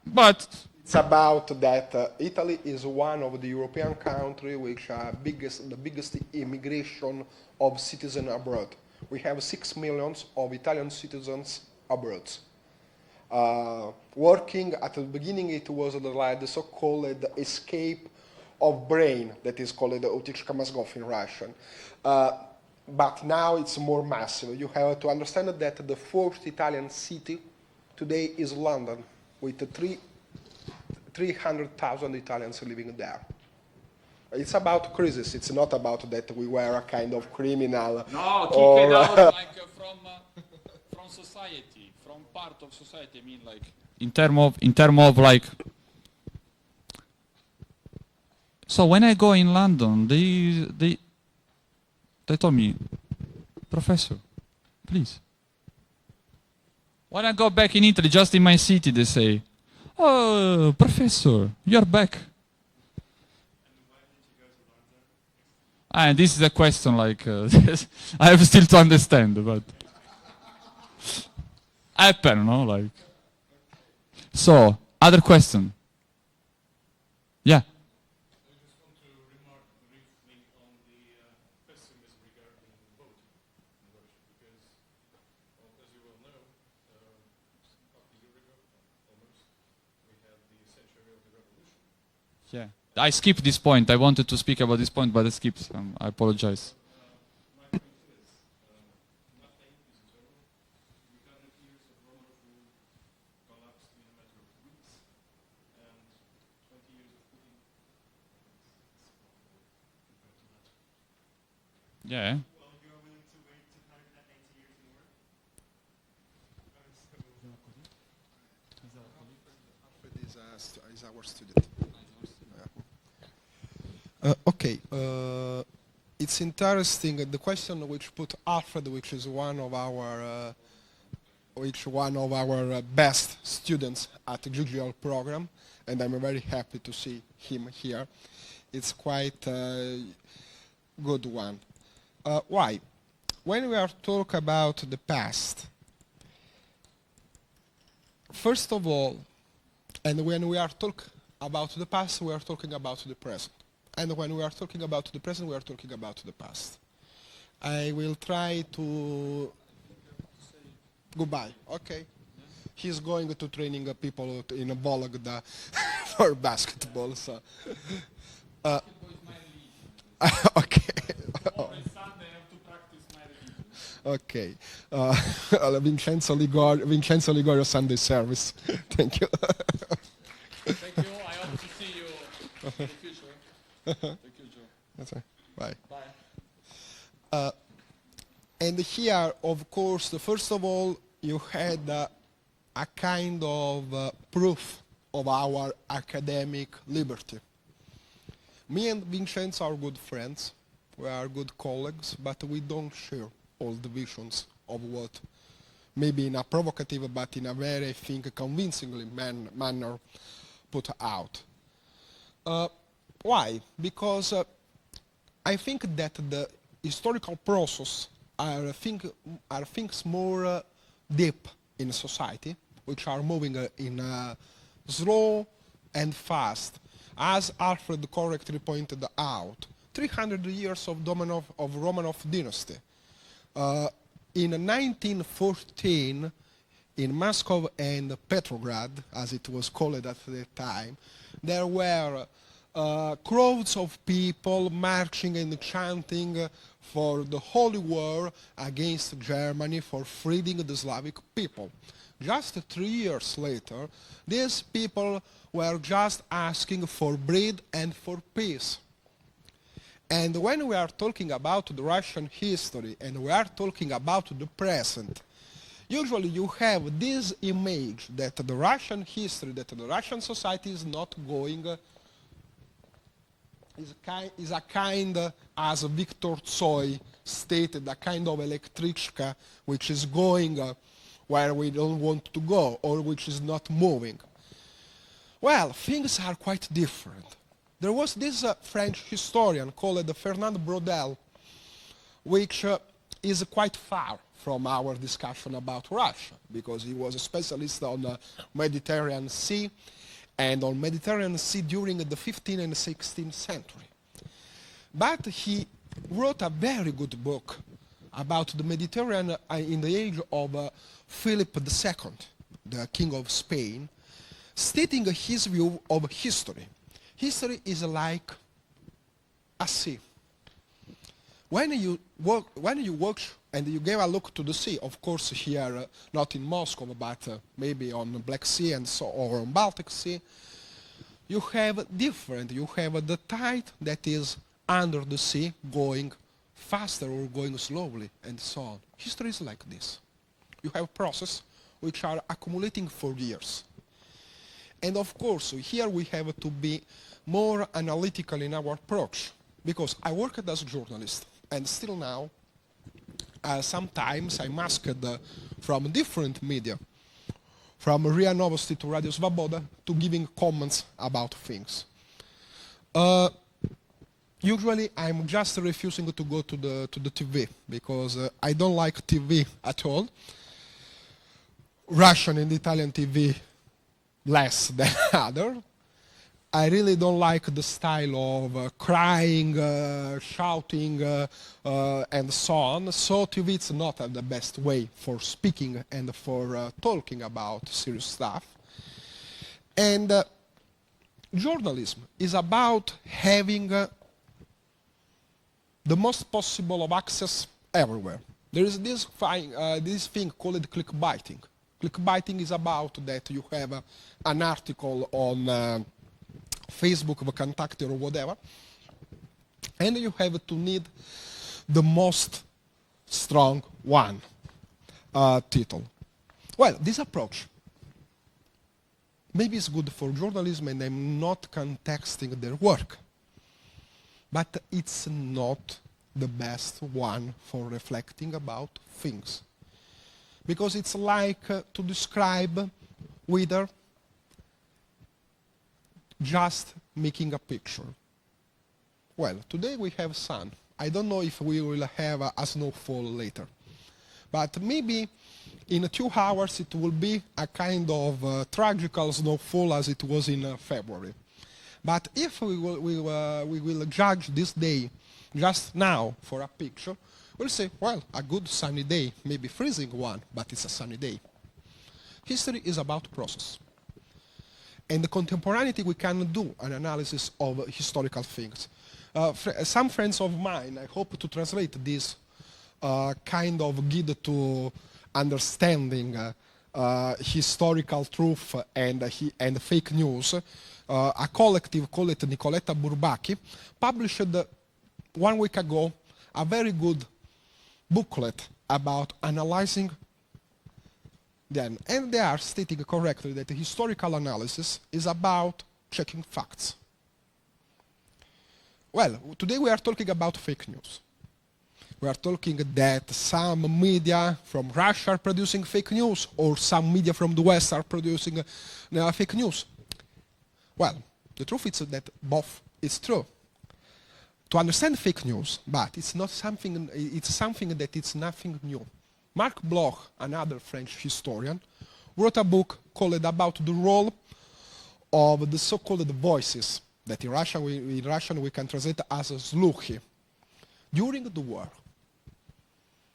But It's about that Italy is one of the European countries which are the biggest immigration of citizens abroad. We have 6 million of Italian citizens abroad. Working at the beginning, it was like the so-called escape of brain, that is called the Utishka Mozgov in Russian. But now it's more massive. You have to understand that the fourth Italian city today is London, with 300,000 Italians living there. It's about crisis. It's not about that we were a kind of criminal. no, kicked out like from society, from part of society. I mean, like in term of like. So when I go in London, they told me, Professor, please. When I go back in Italy, just in my city, they say, oh, Professor, you're back. And this is a question like, I have still to understand, but happen, no? Like, so, other question? Yeah. I just want to remark briefly on the pessimism regarding voting in Russia, because, well, as you well know, half a year ago, almost, we had the century of the revolution. Yeah. I skipped this point. I wanted to speak about this point, but I skipped. I apologize. My point is, nothing is eternal. 300 years of Romanov rule collapsed in a matter of weeks, and 20 years of Putin. Yeah. Well, you're willing to wait 280 years more? Alfred is our student. Okay, it's interesting. The question which put Alfred, which is one of our best students at the GGL program, and I'm very happy to see him here. It's quite a good one. Why? When we are talking about the past, first of all, and when we are talking about the past, we are talking about the present. And when we are talking about the present, we are talking about the past. I will try to... Goodbye, okay. He's going to training people in Vologda for basketball, so... okay. Okay. Vincenzo Ligorio Sunday service. Thank you. Thank you. I hope to see you in the future. Thank you, Joe. That's right. Bye. Bye. And here, of course, first of all, you had a kind of proof of our academic liberty. Me and Vincenzo are good friends. We are good colleagues, but we don't share all the visions of what, maybe in a provocative, but in a very, I think, convincingly manner put out. Why? Because I think that the historical process are things more deep in society, which are moving in slow and fast. As Alfred correctly pointed out, 300 years of Romanov dynasty. In 1914, in Moscow and Petrograd, as it was called at the time, there were crowds of people marching and chanting for the Holy War against Germany for freeing the Slavic people. Just 3 years later, these people were just asking for bread and for peace. And when we are talking about the Russian history and we are talking about the present, usually you have this image that the Russian history, that the Russian society is not going, is a kind, as Viktor Tsoi stated, a kind of electrichka which is going where we don't want to go or which is not moving. Well, things are quite different. There was this French historian called Fernand Braudel, which is quite far from our discussion about Russia, because he was a specialist on the Mediterranean Sea and on Mediterranean Sea during the 15th and 16th century. But he wrote a very good book about the Mediterranean in the age of Philip II, the King of Spain, stating his view of history. History is like a sea. When you watch and you give a look to the sea, of course here, not in Moscow, but maybe on the Black Sea and so, or on Baltic Sea, you have different. You have the tide that is under the sea going faster or going slowly and so on. History is like this. You have processes which are accumulating for years. And of course, here we have to be more analytical in our approach, because I worked as a journalist, and still now, sometimes I'm asked from different media, from RIA Novosti to Radio Svoboda, to giving comments about things. Usually, I'm just refusing to go to the TV, because I don't like TV at all. Russian and Italian TV less than other. I really don't like the style of crying, shouting, and so on. So TV is not the best way for speaking and for talking about serious stuff. And journalism is about having the most possible of access everywhere. There is this thing called clickbaiting. Clickbaiting is about that you have an article on Facebook, Vkontakte, or whatever, and you have to need the most strong one title. Well, this approach maybe is good for journalism, and I'm not contesting their work, but it's not the best one for reflecting about things. Because it's like to describe weather just making a picture. Well, today we have sun. I don't know if we will have a snowfall later. But maybe in 2 hours it will be a kind of tragical snowfall as it was in February. But if we will judge this day just now for a picture, we'll say, well, a good sunny day, maybe freezing one, but it's a sunny day. History is about process. And the contemporaneity, we can do an analysis of historical things. Some friends of mine, I hope to translate this kind of guide to understanding historical truth and fake news. A collective called Nicoletta Bourbaki published 1 week ago a very good booklet about analyzing them. And they are stating correctly that the historical analysis is about checking facts. Well, today we are talking about fake news. We are talking that some media from Russia are producing fake news, or some media from the West are producing fake news. Well, the truth is that both is true. To understand fake news, but it's something that it's nothing new. Marc Bloch, another French historian, wrote a book called about the role of the so-called voices, that in Russian we can translate as sluchi, during the war.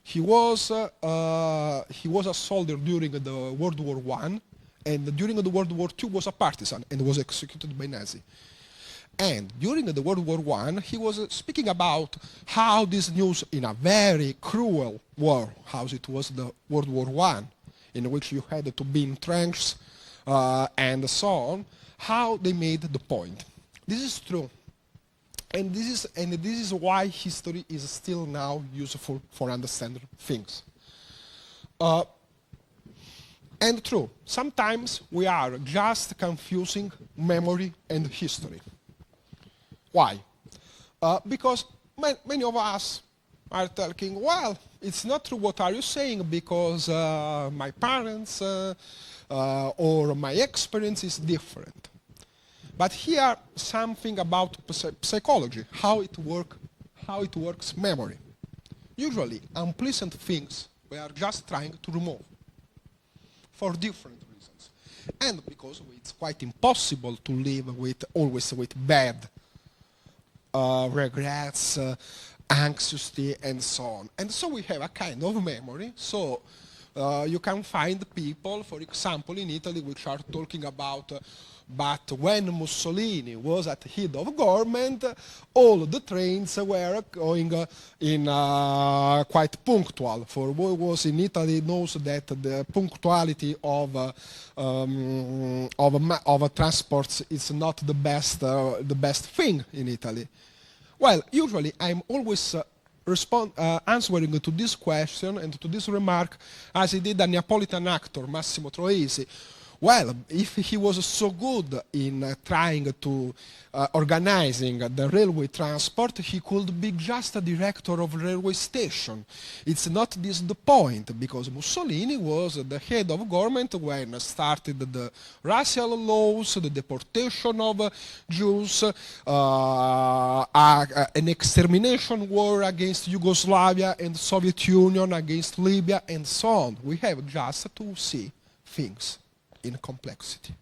He was a soldier during the World War I, and during the World War II was a partisan and was executed by Nazi. And during the World War I, he was speaking about how this news in a very cruel war, how it was the World War I, in which you had to be entrenched and so on, how they made the point. This is true. And this is why history is still now useful for understanding things. And true, sometimes we are just confusing memory and history. Why? Because many of us are talking, well, it's not true what are you saying because my parents or my experience is different. But here something about psychology, how it works memory. Usually unpleasant things we are just trying to remove for different reasons. And because it's quite impossible to live with always with bad regrets, anxiety, and so on. And so we have a kind of memory. So you can find people, for example, in Italy, which are talking about but when Mussolini was at the head of government, all the trains were going in quite punctual. For who was in Italy knows that the punctuality of transports is not the best thing in Italy. Well, usually I'm always answering to this question and to this remark as he did a Neapolitan actor, Massimo Troisi. Well, if he was so good in trying to organizing the railway transport, he could be just a director of railway station. It's not this the point, because Mussolini was the head of government when started the racial laws, the deportation of Jews, an extermination war against Yugoslavia and Soviet Union, against Libya, and so on. We have just to see things in complexity.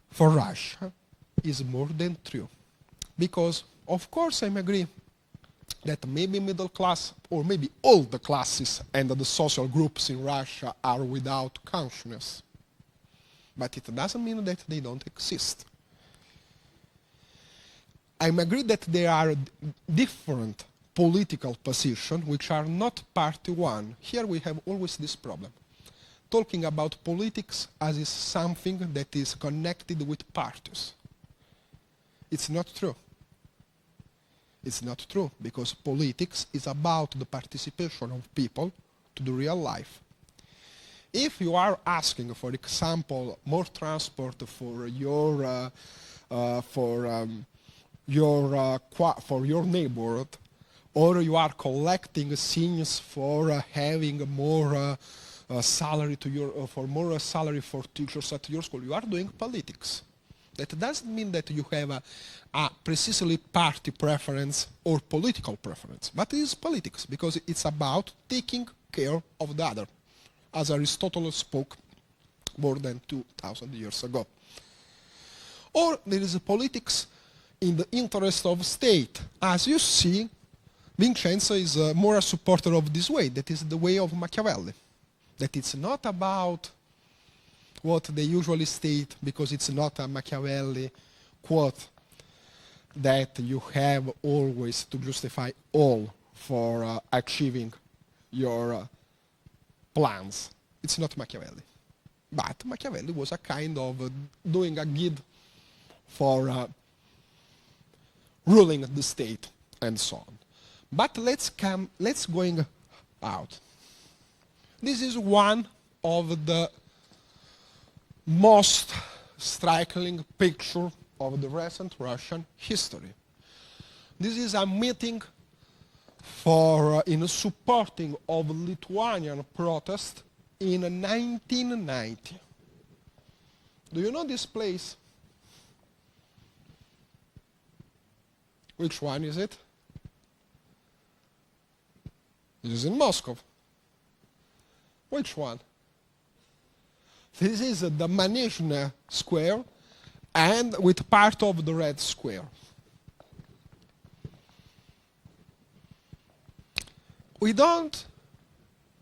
For Russia is more than true, because of course I agree that maybe middle class or maybe all the classes and the social groups in Russia are without consciousness, but it doesn't mean that they don't exist. I agree that there are different political positions which are not party one. Here we have always this problem, talking about politics as is something that is connected with parties. It's not true. It's not true, because politics is about the participation of people to the real life. If you are asking, for example, more transport for your neighborhood, or you are collecting things for having more salary to your for more salary for teachers at your school, you are doing politics. That doesn't mean that you have a precisely party preference or political preference, but it is politics because it's about taking care of the other, as Aristotle spoke more than 2,000 years ago. Or there is a politics in the interest of state. As you see, Vincenzo is more a supporter of this way, that is the way of Machiavelli. That it's not about what they usually state, because it's not a Machiavelli quote, that you have always to justify all for achieving your plans. It's not Machiavelli. But Machiavelli was a kind of doing a guide for ruling the state and so on. But let's going out. This is one of the most striking picture of the recent Russian history. This is a meeting in supporting of Lithuanian protest in 1990. Do you know this place? Which one is it? It is in Moscow. Which one? This is the Manizhne Square and with part of the Red Square. We don't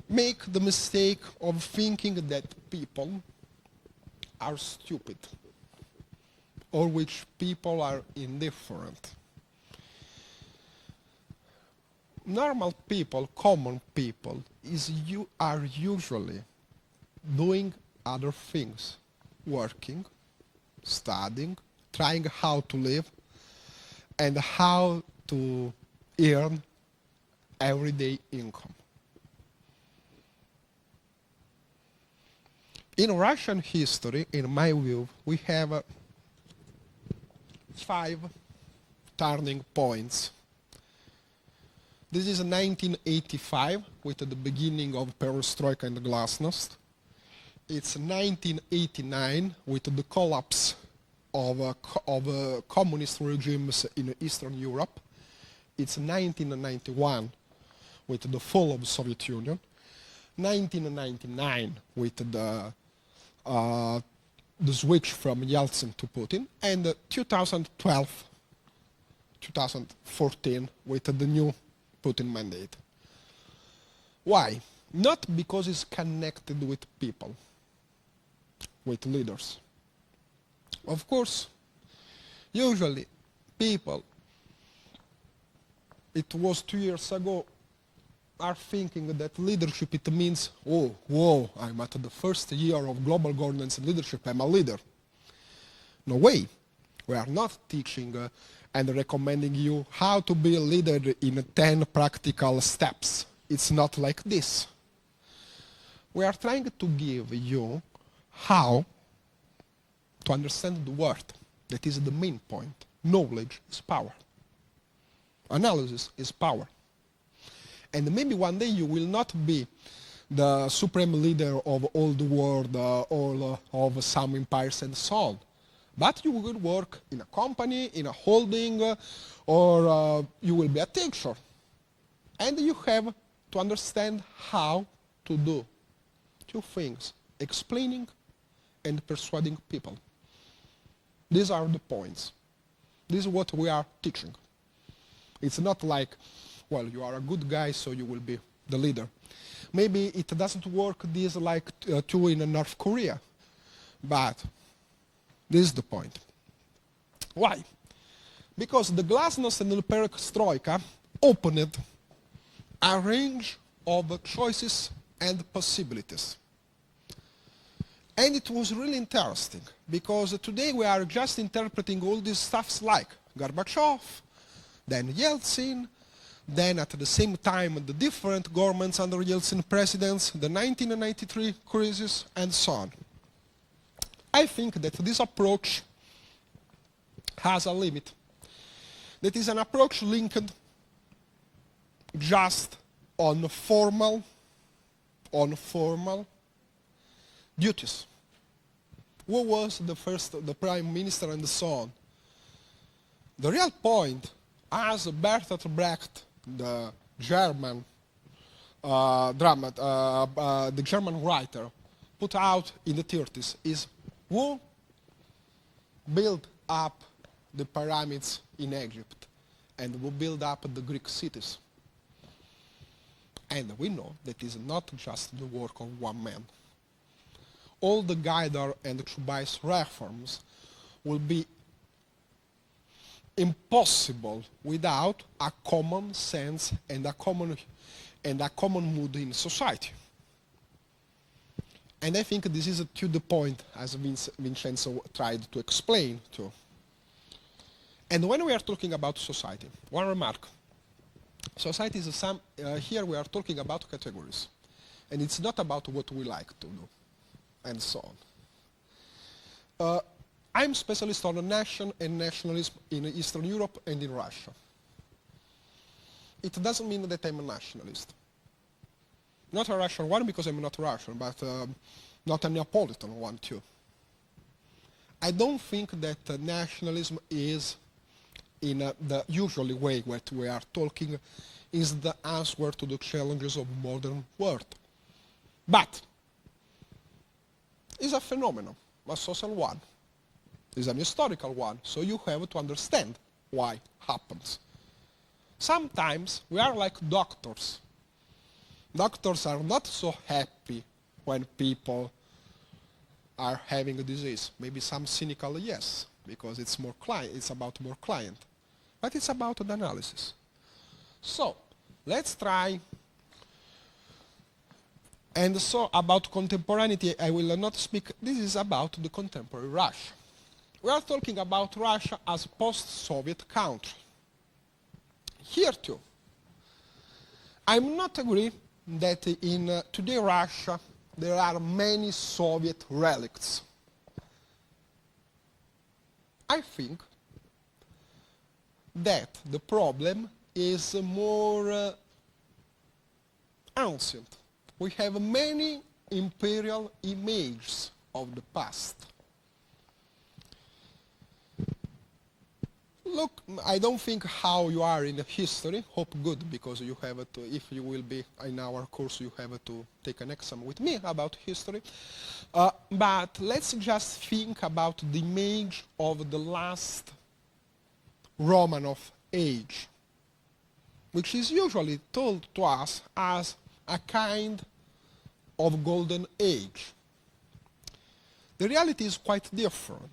make the mistake of thinking that people are stupid or which people are indifferent. Normal people, common people, are usually doing other things, working, studying, trying how to live, and how to earn everyday income. In Russian history, in my view, we have 5 turning points. This is 1985, with the beginning of perestroika and glasnost. It's 1989, with the collapse of communist regimes in Eastern Europe. It's 1991, with the fall of the Soviet Union. 1999, with the switch from Yeltsin to Putin, and 2012, 2014, with the new Putin mandate. Why? Not because it's connected with people, with leaders. Of course, usually people, it was 2 years ago, are thinking that leadership, it means, oh, whoa, I'm at the first year of global governance and leadership, I'm a leader. No way. We are not teaching and recommending you how to be a leader in 10 practical steps. It's not like this. We are trying to give you how to understand the word. That is the main point. Knowledge is power. Analysis is power. And maybe one day you will not be the supreme leader of all the world, all of some empires and so on. But you will work in a company, in a holding, or you will be a teacher. And you have to understand how to do two things: explaining and persuading people. These are the points. This is what we are teaching. It's not like, well, you are a good guy, so you will be the leader. Maybe it doesn't work this like two in North Korea, but this is the point. Why? Because the glasnost and the perestroika opened a range of choices and possibilities. And it was really interesting, because today we are just interpreting all these stuffs like Gorbachev, then Yeltsin, then at the same time the different governments under Yeltsin presidents, the 1993 crisis, and so on. I think that this approach has a limit. That is an approach linked just on formal duties. Who was the prime minister and so on? The real point, as Bertolt Brecht, the German writer, put out in the 30s, is who built up the pyramids in Egypt and who built up the Greek cities. And we know that is not just the work of one man. All the Gaidar and Chubais reforms will be impossible without a common sense and a common mood in society. And I think this is to the point, as Vincenzo tried to explain too. And when we are talking about society, one remark. Society is here we are talking about categories. And it's not about what we like to do, and so on. I'm specialist on nation and nationalism in Eastern Europe and in Russia. It doesn't mean that I'm a nationalist. Not a Russian one, because I'm not Russian, but not a Neapolitan one too. I don't think that nationalism is, in the usual way what we are talking, is the answer to the challenges of modern world. But it's a phenomenon, a social one. It's an historical one, so you have to understand why it happens. Sometimes we are like doctors. Doctors are not so happy when people are having a disease. Maybe some cynical, yes, because it's about more client. But it's about the analysis. So, let's try. And so, about contemporaneity, I will not speak. This is about the contemporary Russia. We are talking about Russia as a post-Soviet country. Here too, I'm not agree that in today Russia there are many Soviet relics. I think that the problem is more ancient. We have many imperial images of the past. Look, I don't think how you are in history, hope good, because you have to, if you will be in our course, you have to take an exam with me about history. But let's just think about the image of the last Romanov age, which is usually told to us as a kind of golden age. The reality is quite different.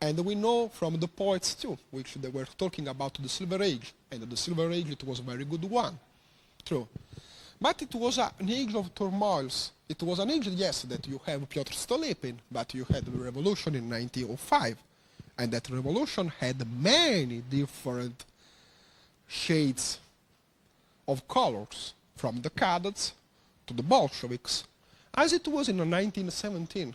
And we know from the poets too, which they were talking about the Silver Age, and the Silver Age, it was a very good one, true. But it was an age of turmoils. It was an age, yes, that you have Pyotr Stolypin, but you had the revolution in 1905, and that revolution had many different shades of colors, from the cadets to the Bolsheviks, as it was in 1917.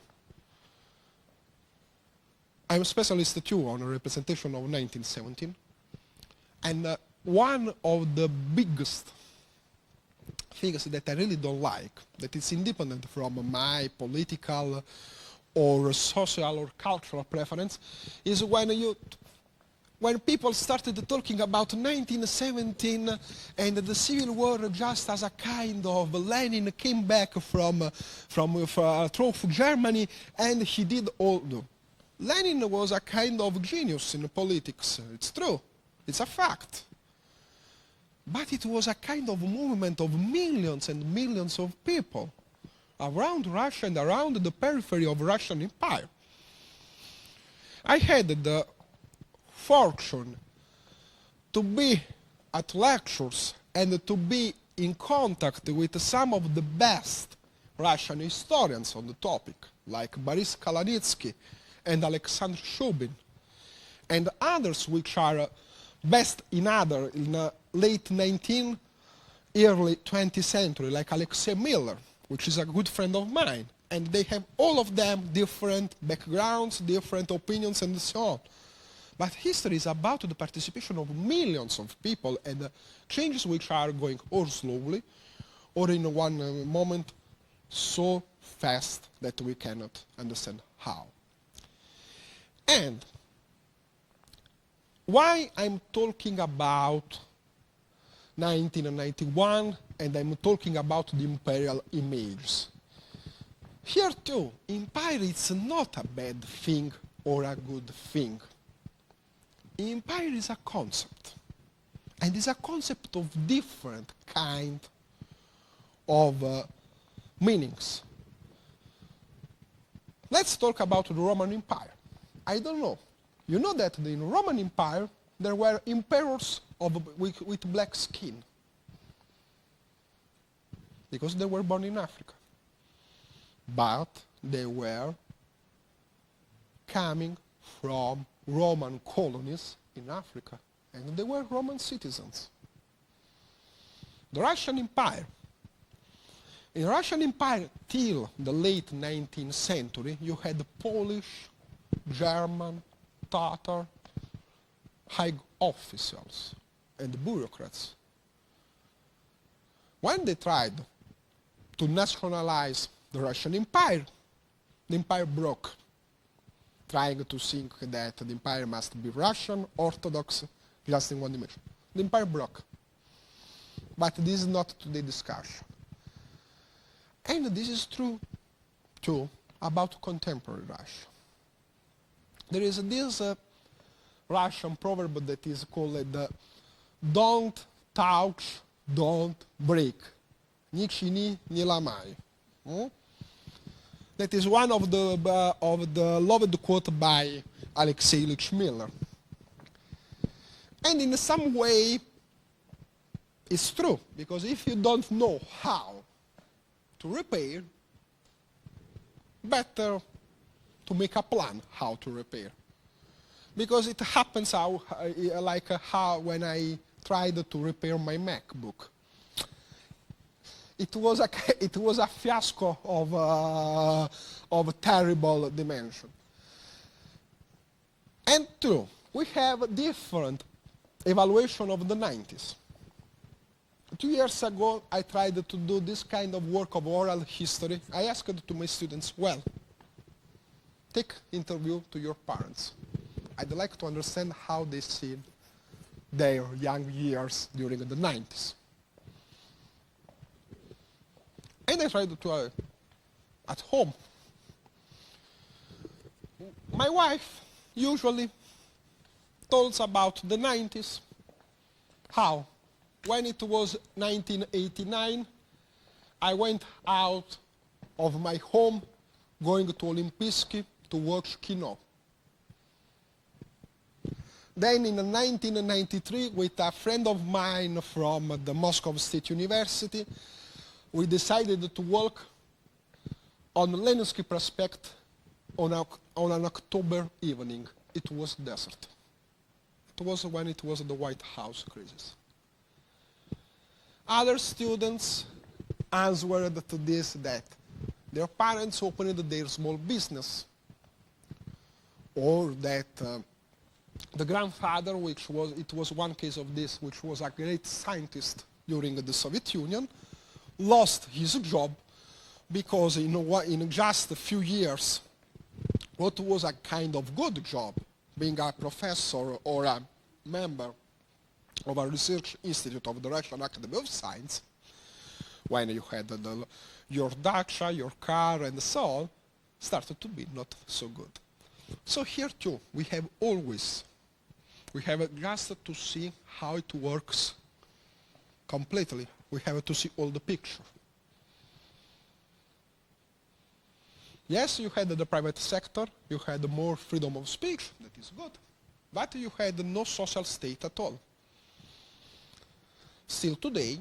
I'm a specialist too on a representation of 1917. And one of the biggest things that I really don't like, that is independent from my political or social or cultural preference, is when people started talking about 1917 and the Civil War just as a kind of Lenin came back from Germany and he did all. No. Lenin was a kind of genius in politics. It's true. It's a fact. But it was a kind of movement of millions and millions of people around Russia and around the periphery of Russian Empire. I had the fortune to be at lectures and to be in contact with some of the best Russian historians on the topic, like Boris Kalanitsky and Alexander Shubin, and others which are best in late 19th, early 20th century, like Alexei Miller, which is a good friend of mine. And they have all of them different backgrounds, different opinions, and so on. But history is about the participation of millions of people and changes which are going or slowly, or in one moment so fast that we cannot understand how. And why I'm talking about 1991 and I'm talking about the imperial images. Here too, empire is not a bad thing or a good thing. Empire is a concept. And it's a concept of different kind of meanings. Let's talk about the Roman Empire. I don't know. You know that in the Roman Empire there were emperors with black skin, because they were born in Africa. But they were coming from Roman colonies in Africa, and they were Roman citizens. The Russian Empire. In the Russian Empire, till the late 19th century, you had Polish, German, Tatar, high officials and bureaucrats. When they tried to nationalize the Russian Empire, the empire broke, trying to think that the empire must be Russian, Orthodox, just in one dimension. The empire broke. But this is not today's discussion. And this is true, too, about contemporary Russia. There is this Russian proverb that is called don't touch, don't break. Ni chini, ni lamai. That is one of the loved quote by Alexei Ilyich Miller. And in some way, it's true, because if you don't know how to repair, better to make a plan how to repair. Because it happens how when I tried to repair my MacBook. It was a fiasco of terrible dimension. And two, we have a different evaluation of the 90s. 2 years ago, I tried to do this kind of work of oral history. I asked to my students, well, take interview to your parents. I'd like to understand how they see their young years during the 90s. And I tried to, at home. My wife usually tells about the 90s. How? When it was 1989, I went out of my home going to Olimpiski to watch Kino. Then in 1993, with a friend of mine from the Moscow State University, we decided to walk on Leninsky Prospect on an October evening. It was desert. It was when it was the White House crisis. Other students answered to this that their parents opened their small business, or that the grandfather, it was one case of this, which was a great scientist during the Soviet Union, lost his job because in just a few years, what was a kind of good job, being a professor or a member of a research institute of the Russian Academy of Science, when you had your dacha, your car, and so on, started to be not so good. So here too, we have just to see how it works completely. We have to see all the picture. Yes, you had the private sector, you had more freedom of speech, that is good, but you had no social state at all. Still today,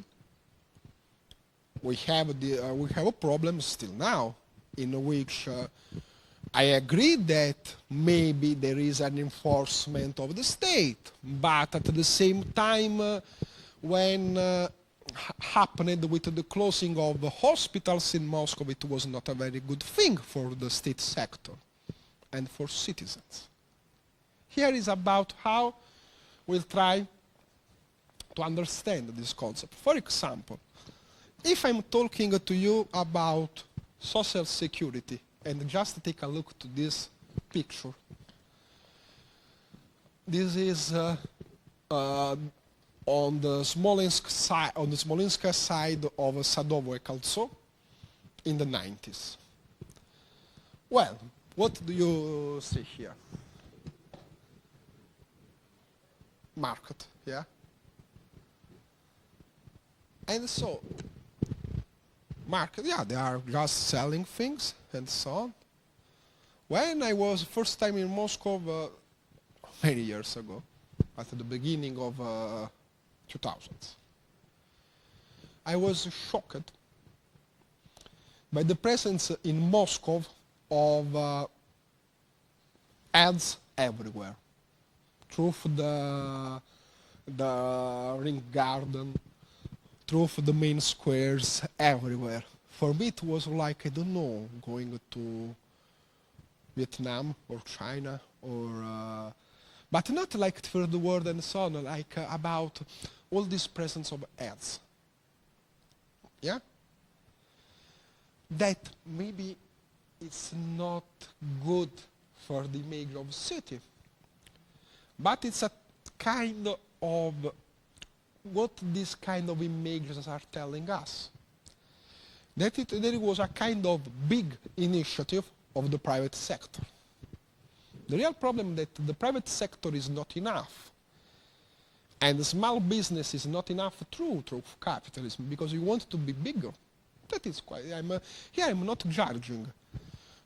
we have a problem still now, in which I agree that maybe there is an enforcement of the state, but at the same time, when happened with the closing of the hospitals in Moscow, it was not a very good thing for the state sector and for citizens. Here is about how we'll try to understand this concept. For example, if I'm talking to you about social security, and just take a look to this picture. This is on the Smolensk side of Sadovo and Kaltso in the 90s. Well, what do you see here? Market, yeah? And so, market, yeah, they are just selling things and so on. When I was first time in Moscow many years ago, at the beginning of 2000s, I was shocked by the presence in Moscow of ads everywhere, through the Ring Garden, through the main squares, everywhere. For me it was like, I don't know, going to Vietnam or China, or but not like third world and so on, like about all this presence of ads. Yeah? That maybe it's not good for the image of city, but it's a kind of what these kind of images are telling us. That there was a kind of big initiative of the private sector. The real problem is that the private sector is not enough, and the small business is not enough through capitalism, because you want to be bigger. That is quite, here I'm not judging,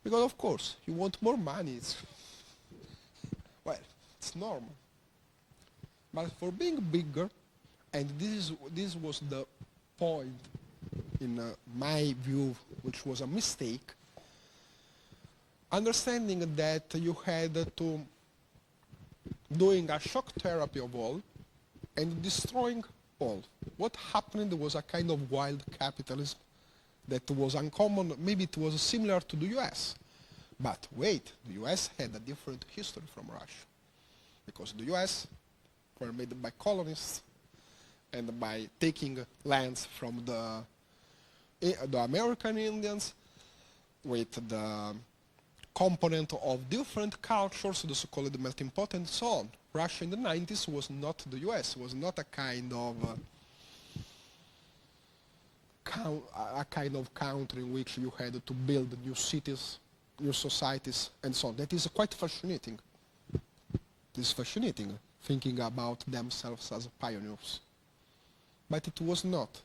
because of course you want more money, well, it's normal. But for being bigger, and this was the point in my view, which was a mistake, understanding that you had to doing a shock therapy of all and destroying all. What happened was a kind of wild capitalism that was uncommon. Maybe it was similar to the US. But wait, the US had a different history from Russia, because the US were made by colonists, and by taking lands from the American Indians with the component of different cultures, the so-called melting pot and so on. Russia in the 90s was not the US, was not a kind of country in which you had to build new cities, new societies, and so on. That is quite fascinating. It is fascinating, thinking about themselves as pioneers. But it was not.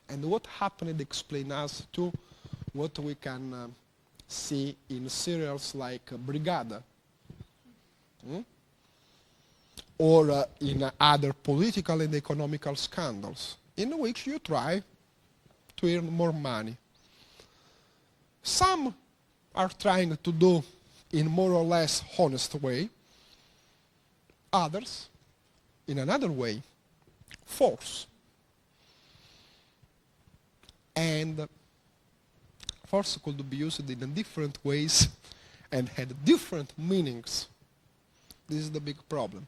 And what happened explain us to what we can see in serials like Brigada, or in other political and economical scandals, in which you try to earn more money. Some are trying to do in more or less honest way, others in another way, force. And force could be used in different ways and had different meanings. This is the big problem.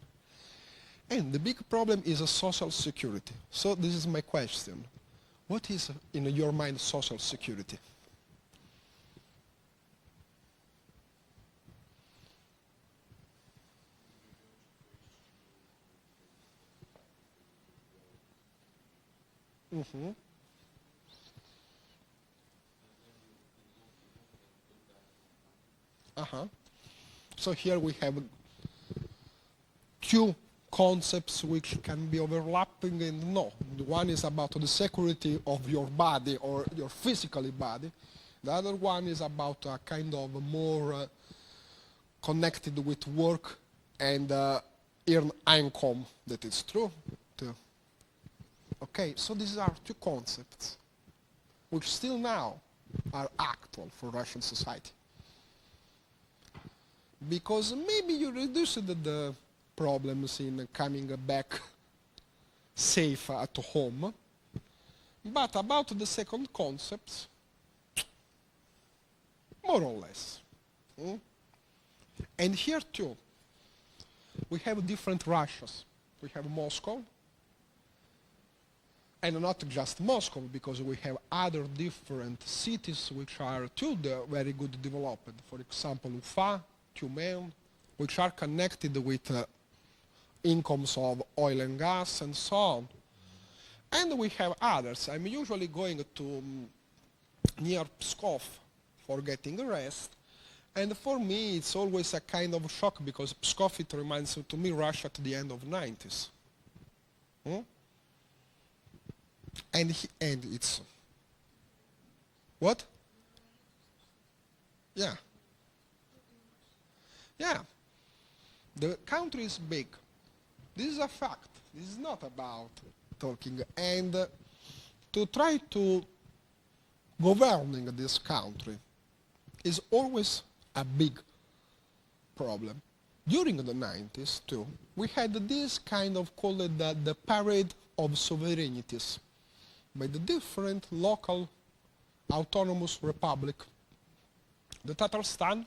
And the big problem is a social security. So this is my question. What is, in your mind, social security? Mm-hmm. Uh-huh. So here we have two concepts which can be overlapping and no. One is about the security of your body or your physical body. The other one is about a kind of more connected with work and earn income. That is true too. Okay, so these are two concepts which still now are actual for Russian society. Because maybe you reduced the problems in coming back safe at home, but about the second concept, more or less. And here too, we have different Russias. We have Moscow, and not just Moscow, because we have other different cities which are too very good developed. For example, Ufa, Tyumen, which are connected with incomes of oil and gas and so on. And we have others. I'm usually going to near Pskov for getting a rest. And for me, it's always a kind of shock because Pskov, it reminds to me Russia at the end of 90s. And it's... What? Yeah. Yeah. The country is big. This is a fact. This is not about talking. And to try to governing this country is always a big problem. During the 90s, too, we had this kind of called the parade of sovereignties by the different local autonomous republic. The Tatarstan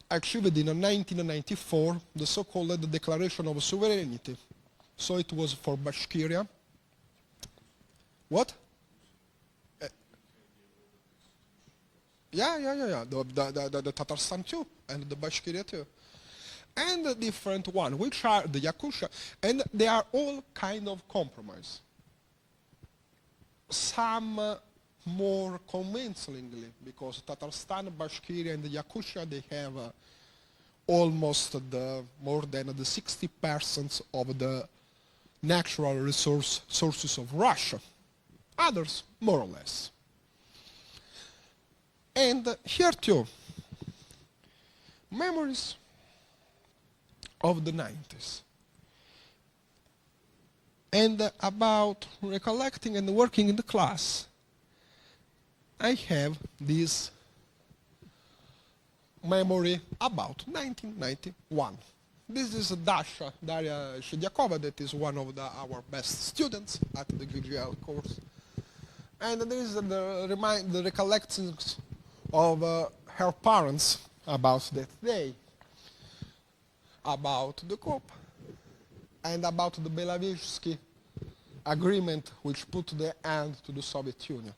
achieved in 1994 the so-called Declaration of Sovereignty. So it was for Bashkiria. What? Yeah. The Tatarstan too, and the Bashkiria too. And a different one, which are the Yakutia, and they are all kind of compromise. Some more convincingly, because Tatarstan, Bashkiria, and the Yakutia, they have almost more than the 60% of the natural sources of Russia. Others, more or less. And here too, memories of the 90s. And about recollecting and working in the class, I have this memory about 1991. This is Daria Shediakova, that is one of our best students at the GGL course. And this is the recollections of her parents about that day, about the coup, and about the Belavishsky agreement which put the end to the Soviet Union.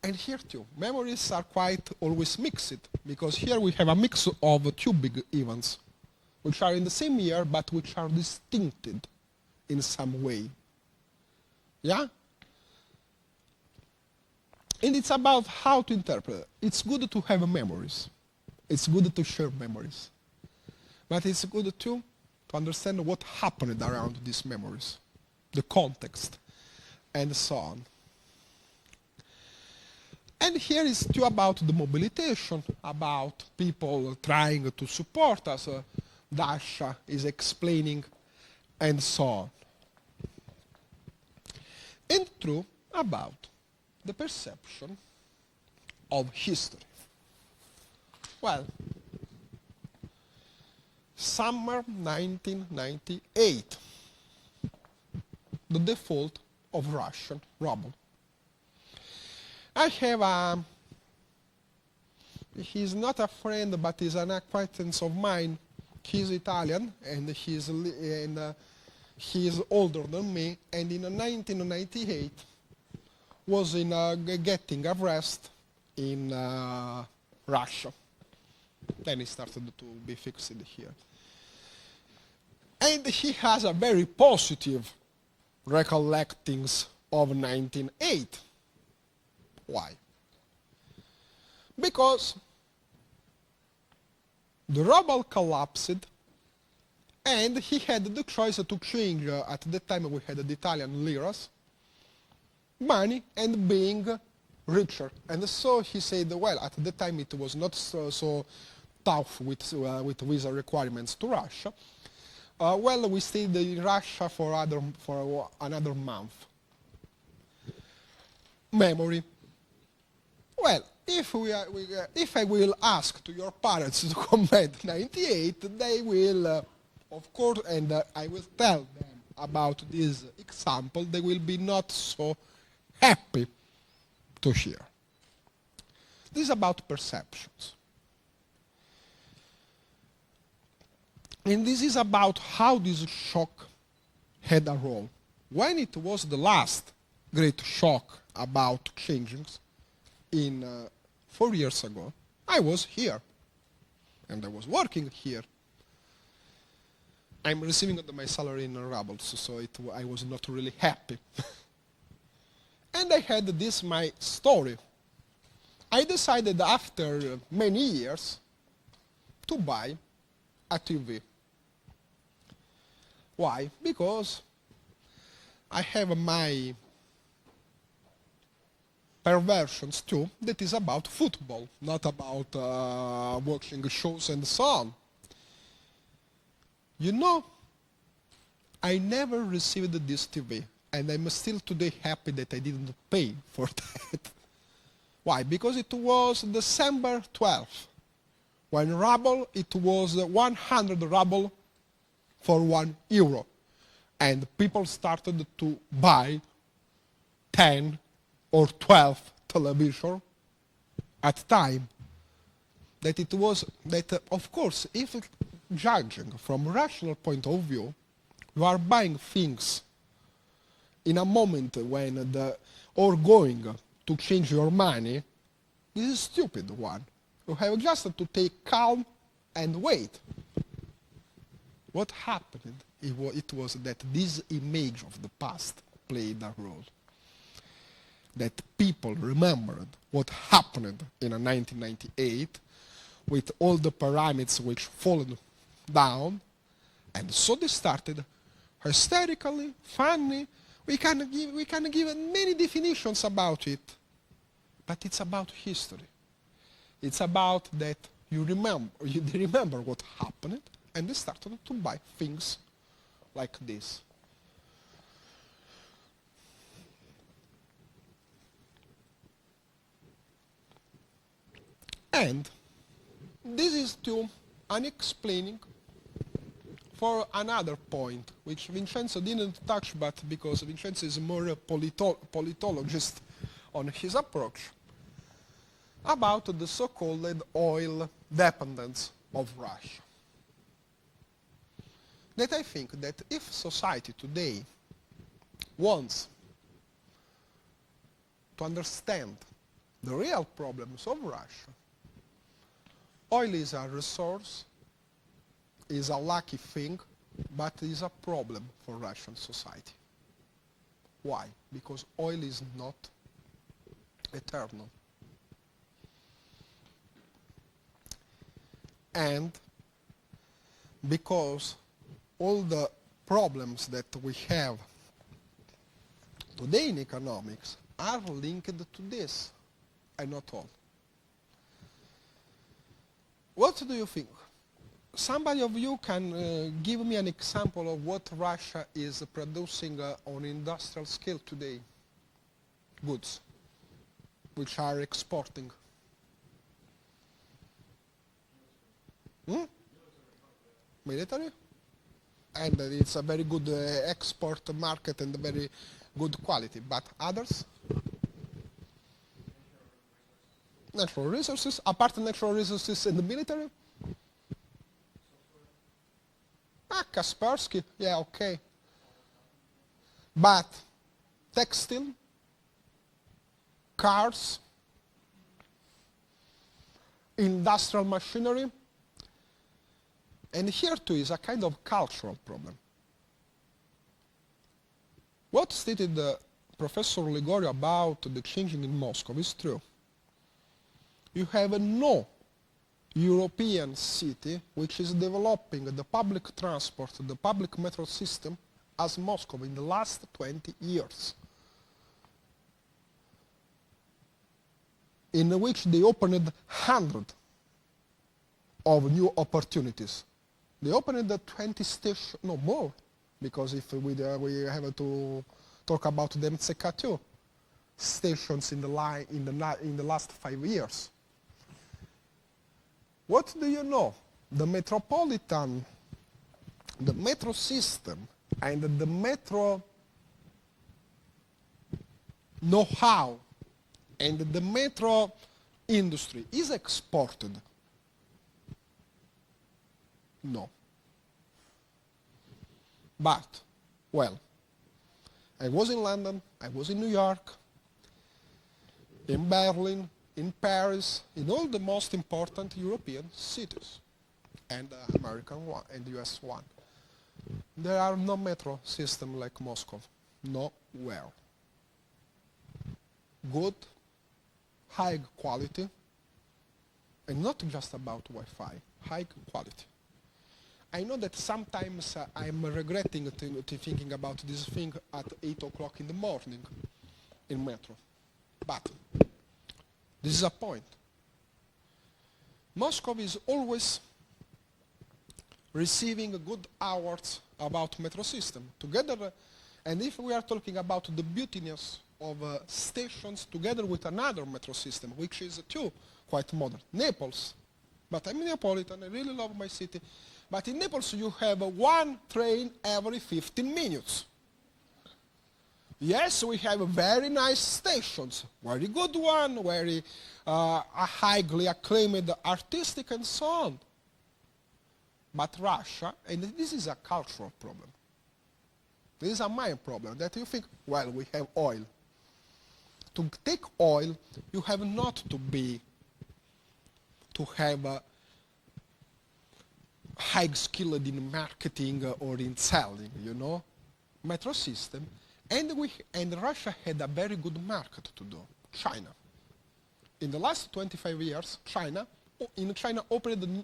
And here too, memories are quite always mixed, because here we have a mix of two big events, which are in the same year, but which are distincted in some way. Yeah? And it's about how to interpret. It's good to have memories. It's good to share memories. But it's good too to understand what happened around these memories, the context, and so on. And here is too about the mobilization, about people trying to support us. Dasha is explaining, and so on. And true about the perception of history. Well, summer 1998, the default of Russian ruble. I have a, he's not a friend, but he's an acquaintance of mine. He's Italian, and he's older than me, and in 1998 was in getting arrested in Russia. Then he started to be fixed here. And he has a very positive recollections of 1908. Why? Because the ruble collapsed, and he had the choice to change, at that time we had the Italian liras, money and being richer. And so he said, well, at that time it was not so tough with visa requirements to Russia. Well, we stayed in Russia for another month. Memory. Well, if I will ask to your parents to comment 98, they will, of course, and I will tell them about this example, they will be not so happy to hear. This is about perceptions. And this is about how this shock had a role. When it was the last great shock about changes, in 4 years ago, I was here, and I was working here. I'm receiving my salary in rubles, so I was not really happy. And I had this my story. I decided after many years to buy a TV. Why? Because I have my perversions too, that is about football, not about watching shows and so on. You know, I never received this TV, and I'm still today happy that I didn't pay for that. Why? Because it was December 12th, when ruble, it was 100 ruble for €1, and people started to buy 10 or 12 television at time. That it was, that of course, if judging from a rational point of view, you are buying things in a moment when or going to change your money, this is a stupid one. You have just to take calm and wait. What happened? It was that this image of the past played a role. That people remembered what happened in 1998 with all the parameters which fallen down, and so they started hysterically, funny. We can give many definitions about it, but it's about history. It's about that they remember what happened, and they started to buy things like this. And this is too unexplaining for another point, which Vincenzo didn't touch, but because Vincenzo is more a politologist on his approach, about the so-called oil dependence of Russia. That I think that if society today wants to understand the real problems of Russia, oil is a resource, is a lucky thing, but is a problem for Russian society. Why? Because oil is not eternal. And because all the problems that we have today in economics are linked to this, and not all. What do you think? Somebody of you can give me an example of what Russia is producing on industrial scale today, goods, which are exporting. Military? And it's a very good export market and very good quality. But others? Natural resources. Apart from natural resources in the military? Kaspersky, yeah, okay. But textile, cars, industrial machinery, and here too is a kind of cultural problem. What stated Professor Ligorio about the changing in Moscow is true. You have no European city which is developing the public transport, the public metro system as Moscow in the last 20 years. In which they opened 100 of new opportunities. They opened the 20 stations, no more, because if we have to talk about the MCK2 stations in the line in the last 5 years. What do you know? The metropolitan, the metro system, and the metro know-how, and the metro industry is exported? No. But, well, I was in London, I was in New York, in Berlin, in Paris, in all the most important European cities, and American one, and US one. There are no metro system like Moscow, nowhere. Good, high quality, and not just about Wi-Fi, high quality. I know that sometimes I'm regretting to thinking about this thing at 8 o'clock in the morning in metro, but this is a point. Moscow is always receiving good awards about metro system. Together, and if we are talking about the beautiness of stations together with another metro system, which is too quite modern, Naples. But I'm Neapolitan, I really love my city. But in Naples you have one train every 15 minutes. Yes, we have very nice stations, very good one, very highly acclaimed, artistic, and so on. But Russia, and this is a cultural problem. This is a mind problem, that you think, well, we have oil. To take oil, you have not to have high skilled in marketing or in selling, you know, metro system. And Russia had a very good market to do, China. In the last 25 years, China operated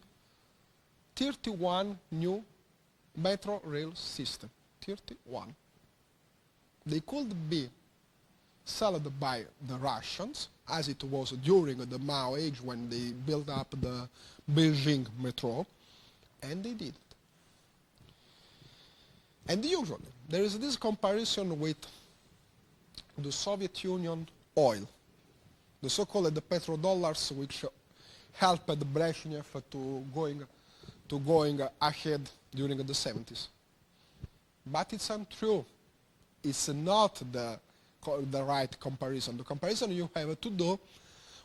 31 new metro rail system, 31. They could be sold by the Russians, as it was during the Mao age when they built up the Beijing metro, and they did it. And usually, there is this comparison with the Soviet Union oil, the so-called petrodollars, which helped Brezhnev to going ahead during the 70s. But it's untrue. It's not the right comparison. The comparison you have to do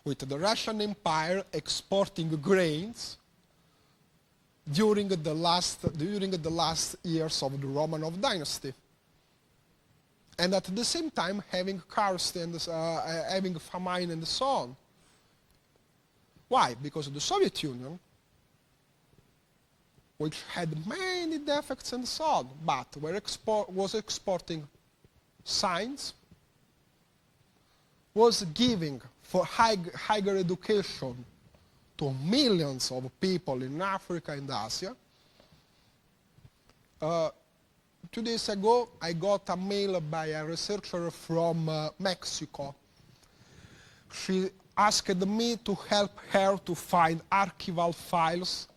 with the Russian Empire exporting grains during the last years of the Romanov dynasty. and at the same time having karst and having famine and so on. Why? Because the Soviet Union, which had many defects and so on, but was exporting science, was giving for higher education to millions of people in Africa and Asia. 2 days ago, I got a mail by a researcher from Mexico. She asked me to help her to find archival files,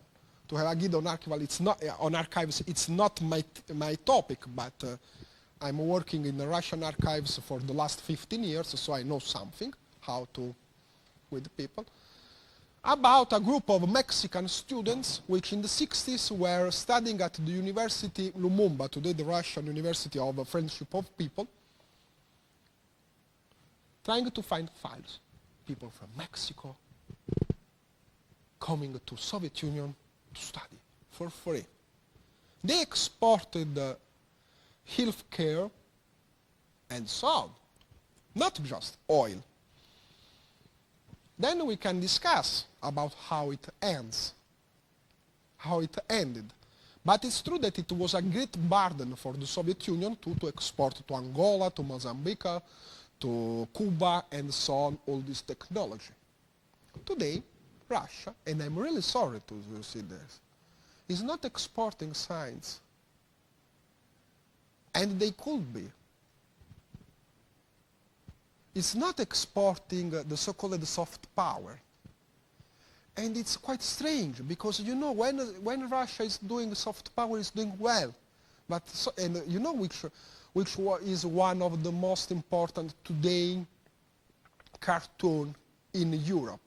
to have a guide on archival. It's not on archives. It's not my topic, but I'm working in the Russian archives for the last 15 years, so I know something how to with people. About a group of Mexican students which in the 60s were studying at the University Lumumba, today the Russian University of Friendship of People, trying to find files. People from Mexico coming to Soviet Union to study for free. They exported health care and so on, not just oil. Then we can discuss about how it ends, how it ended. But it's true that it was a great burden for the Soviet Union to export to Angola, to Mozambique, to Cuba, and so on, all this technology. Today, Russia, and I'm really sorry to see this, is not exporting science. And they could be. It's not exporting the so-called soft power. And it's quite strange because you know when Russia is doing soft power, it's doing well. But and you know which is one of the most important today cartoon in Europe?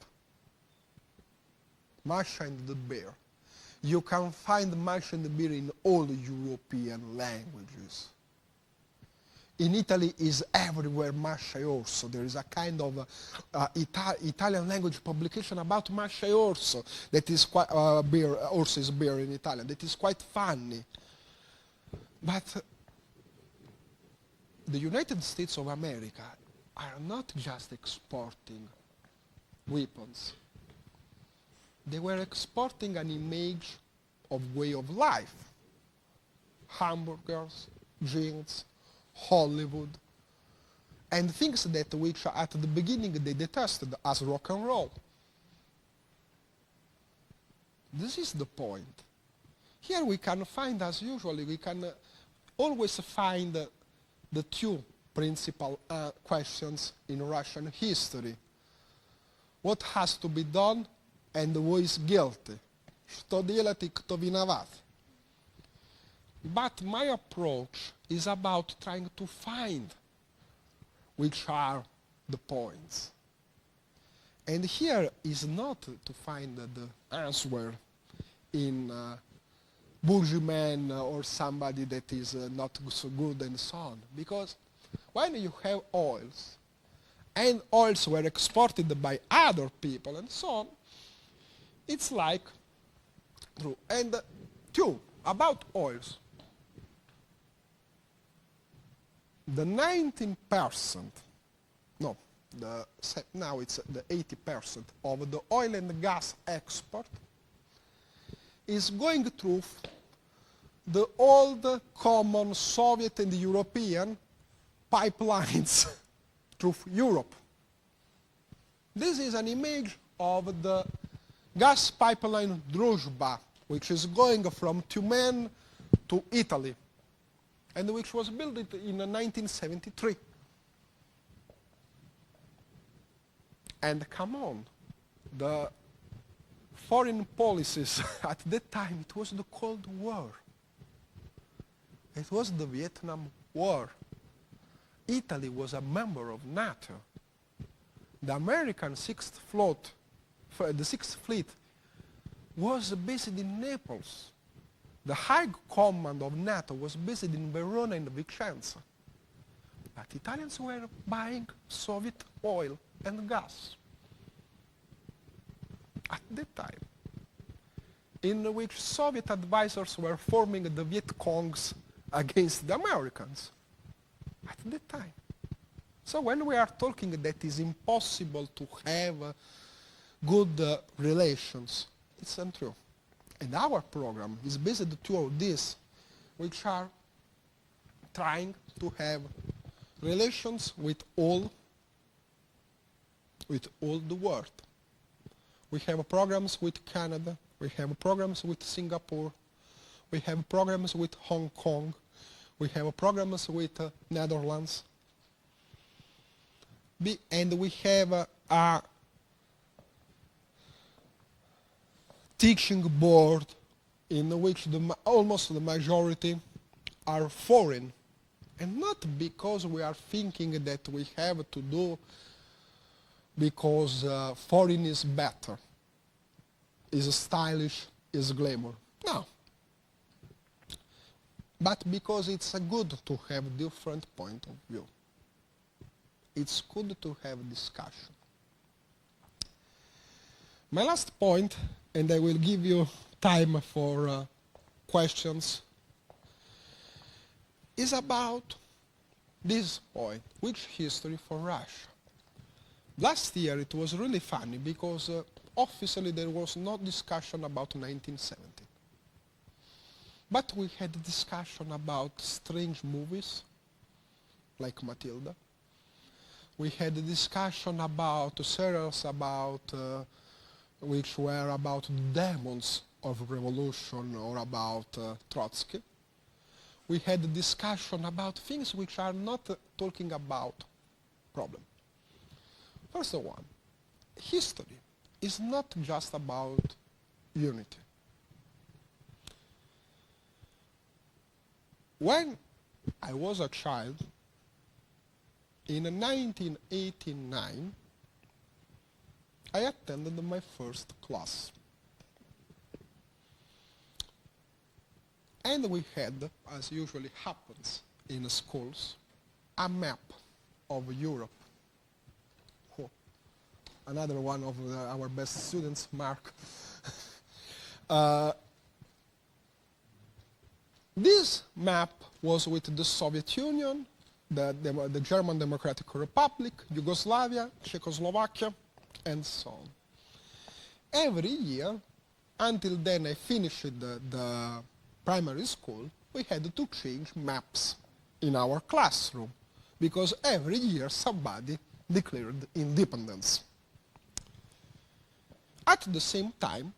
Masha and the Bear. You can find Masha and the Bear in all European languages. In Italy is everywhere Masha e Orso. There is a kind of Italian language publication about Masha e Orso that is quite, bear, Orso is bear in Italian, that is quite funny. But the United States of America are not just exporting weapons. They were exporting an image of way of life. Hamburgers, jeans, Hollywood, and things that which at the beginning they detested as rock and roll. This is the point. Here we can find, as usually, we can always find the two principal questions in Russian history. What has to be done and who is guilty? Что делать и кто виноват? But my approach is about trying to find which are the points. And here is not to find the answer in bourgeoisman or somebody that is not so good and so on. Because when you have oils, and oils were exported by other people and so on, it's like true. And two, about oils. The 19%, no, now it's the 80% of the oil and gas export is going through the old common Soviet and European pipelines through Europe. This is an image of the gas pipeline Druzhba, which is going from Tyumen to Italy, and which was built in 1973. And come on, the foreign policies at that time, it was the Cold War. It was the Vietnam War. Italy was a member of NATO. The American Sixth Fleet was based in Naples. The High Command of NATO was based in Verona and Vicenza. But Italians were buying Soviet oil and gas at that time, in which Soviet advisors were forming the Viet Congs against the Americans. at the time. So when we are talking that it's impossible to have good relations, it's untrue. And our program is based on this, which are trying to have relations with all the world. We have programs with Canada, we have programs with Singapore, we have programs with Hong Kong, we have programs with Netherlands, and we have a teaching board in which almost the majority are foreign, and not because we are thinking that we have to do because foreign is better, is stylish, is glamour. No. But because it's good to have different point of view. It's good to have discussion. My last point, and I will give you time for questions, is about this point, which history for Russia. Last year it was really funny because officially there was no discussion about 1970. But we had a discussion about strange movies, like Matilda. We had a discussion about serials about which were about demons of revolution or about Trotsky. We had a discussion about things which are not talking about problem. First one, history is not just about unity. When I was a child, in 1989, I attended my first class. And we had, as usually happens in schools, a map of Europe. Oh, another one of our best students, Mark. This map was with the Soviet Union, the German Democratic Republic, Yugoslavia, Czechoslovakia, and so on. Every year, until then I finished the primary school, we had to change maps in our classroom, because every year somebody declared independence. At the same time,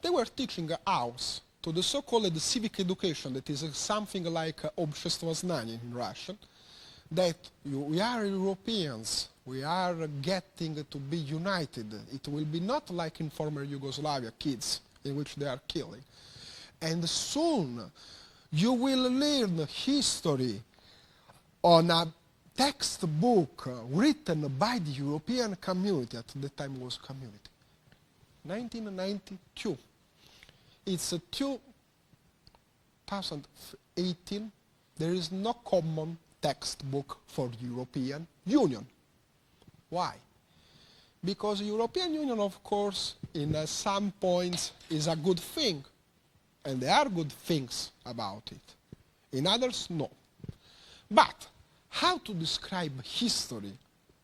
they were teaching us to the so-called civic education, that is something like обществознание in Russian, that we are Europeans, we are getting to be united. It will be not like in former Yugoslavia kids, in which they are killing. And soon you will learn history on a textbook written by the European community, at the time was community. 1992. It's 2018. There is no common textbook for the European Union. Why? Because European Union, of course, in some points is a good thing, and there are good things about it. In others, no. But how to describe history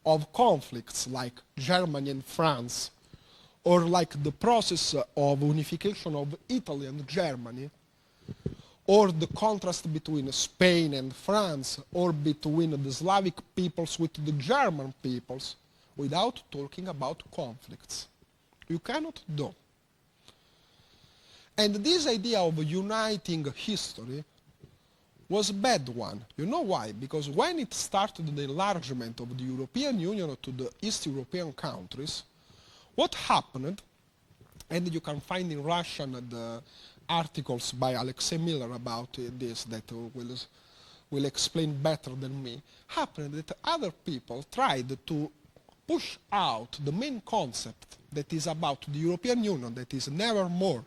of conflicts like Germany and France, or like the process of unification of Italy and Germany, or the contrast between Spain and France, or between the Slavic peoples with the German peoples, without talking about conflicts? You cannot do. And this idea of uniting history was a bad one. You know why? Because when it started the enlargement of the European Union to the East European countries, what happened, and you can find in Russian the articles by Alexei Miller about this that will explain better than me, happened that other people tried to push out the main concept that is about the European Union, that is never more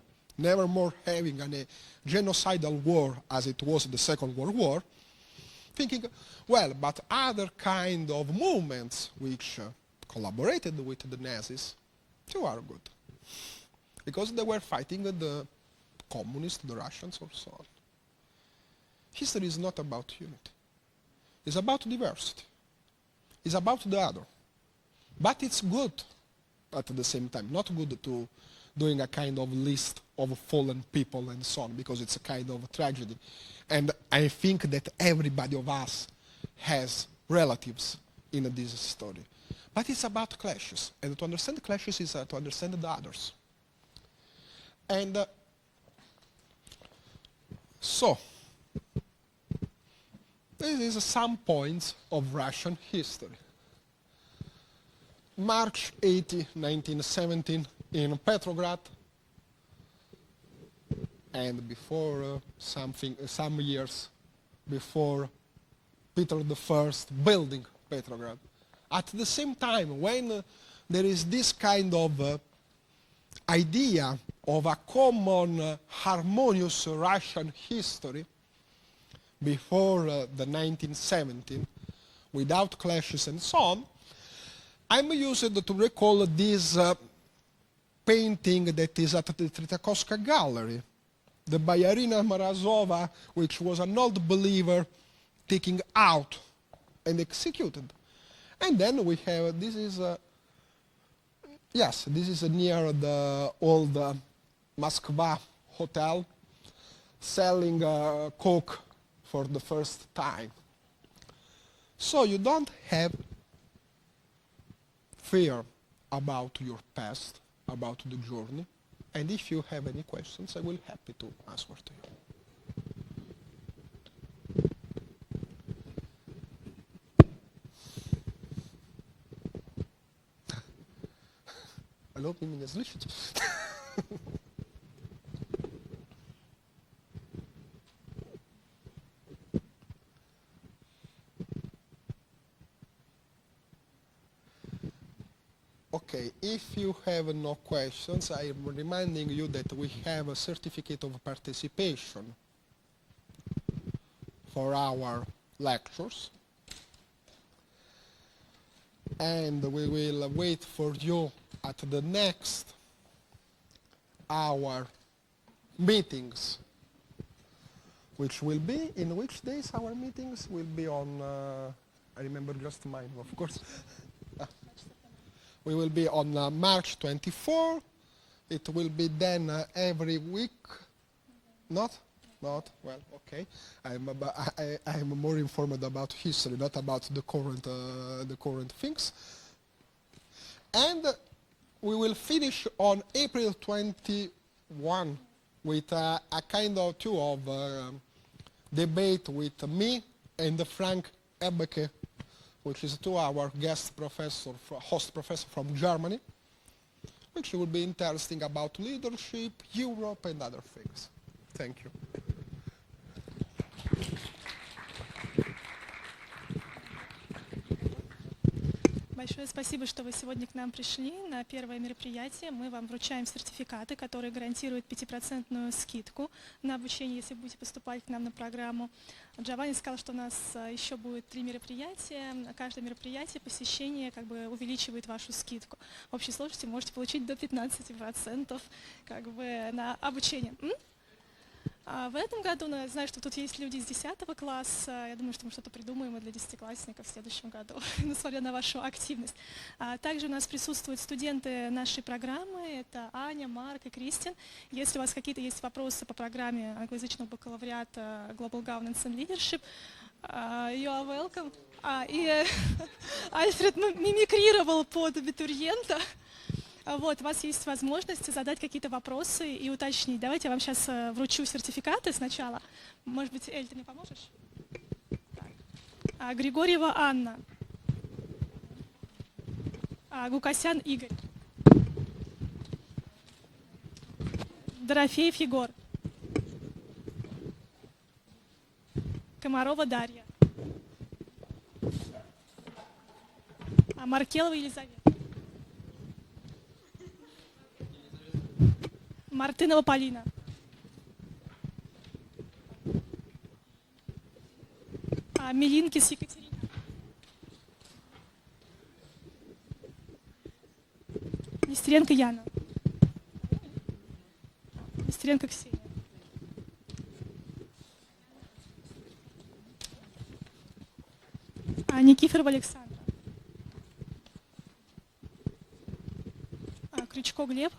having a genocidal war as it was the Second World War, thinking, well, but other kind of movements which collaborated with the Nazis, too are good. Because they were fighting the communists, the Russians, or so on. History is not about unity. It's about diversity. It's about the other. But it's good at the same time. Not good to doing a kind of list of fallen people and so on, because it's a kind of tragedy. And I think that everybody of us has relatives in this story. But it's about clashes. And to understand clashes is to understand the others. And so, this is some points of Russian history. March 80, 1917, in Petrograd, and before some years before Peter I building Petrograd. At the same time, when there is this kind of idea of a common harmonious Russian history before the 1917, without clashes and so on, I'm used to recall this painting that is at the Tretyakovsky Gallery, the Bayarina Morozova, which was an old believer taken out and executed. And then we have, this is near the old Moskva hotel, selling coke for the first time. So you don't have fear about your past, about the journey. And if you have any questions, I will be happy to answer to you. Алло, вы меня слышите? Okay, if you have no questions, I am reminding you that we have a certificate of participation for our lectures. And we will wait for you at the next hour meetings, which will be, in which days our meetings will be on, I remember just mine, of course. We will be on March 24. It will be then every week. Not? Well, okay. I'm more informed about history, not about the current things. And we will finish on April 21 with a kind of debate with me and Frank Ebbeke, which is our guest professor, host professor from Germany, which will be interesting about leadership, Europe, and other things. Thank you. Большое спасибо, что вы сегодня к нам пришли на первое мероприятие. Мы вам вручаем сертификаты, которые гарантируют 5% скидку на обучение, если будете поступать к нам на программу. Giovanni сказал, что у нас еще будет 3 мероприятия. На каждое мероприятие посещение увеличивает вашу скидку. В общей сложности можете получить до 15% на обучение. В этом году, я знаю, что тут есть люди из 10 класса, я думаю, что мы что-то придумаем и для 10-классников в следующем году, несмотря на вашу активность. Также у нас присутствуют студенты нашей программы, это Аня, Марк и Кристин. Если у вас какие-то есть вопросы по программе англоязычного бакалавриата Global Governance and Leadership, you are welcome. И Альфред мимикрировал под абитуриента. Вот, у вас есть возможность задать какие-то вопросы и уточнить. Давайте я вам сейчас вручу сертификаты сначала. Может быть, Эль, ты мне поможешь? Григорьева Анна. Гукасян Игорь. Дорофеев Егор. Комарова Дарья. Маркелова Елизавета. Мартынова Полина. Милинкис Екатерина. Нестеренко Яна. Нестеренко Ксения. Никифорова Александра. Крючко Глеб.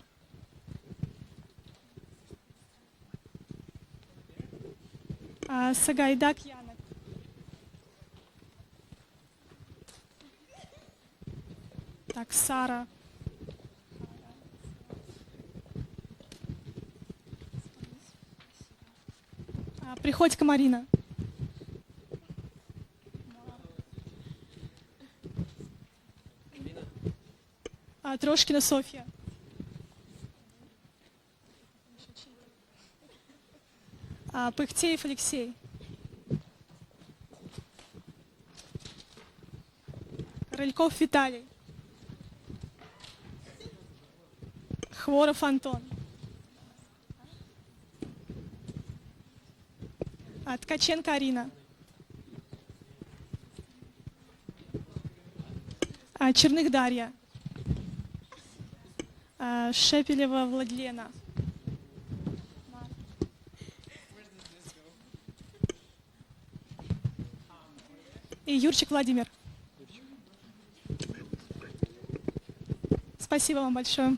Сагайдак Яна. Так, Сара. Приходько Марина. Трошкина Софья. Пыхтеев Алексей. Рыльков Виталий. Хворов Антон. Ткаченко Арина. Черных Дарья. Шепелева Владлена. И Юрчик Владимир. Спасибо вам большое.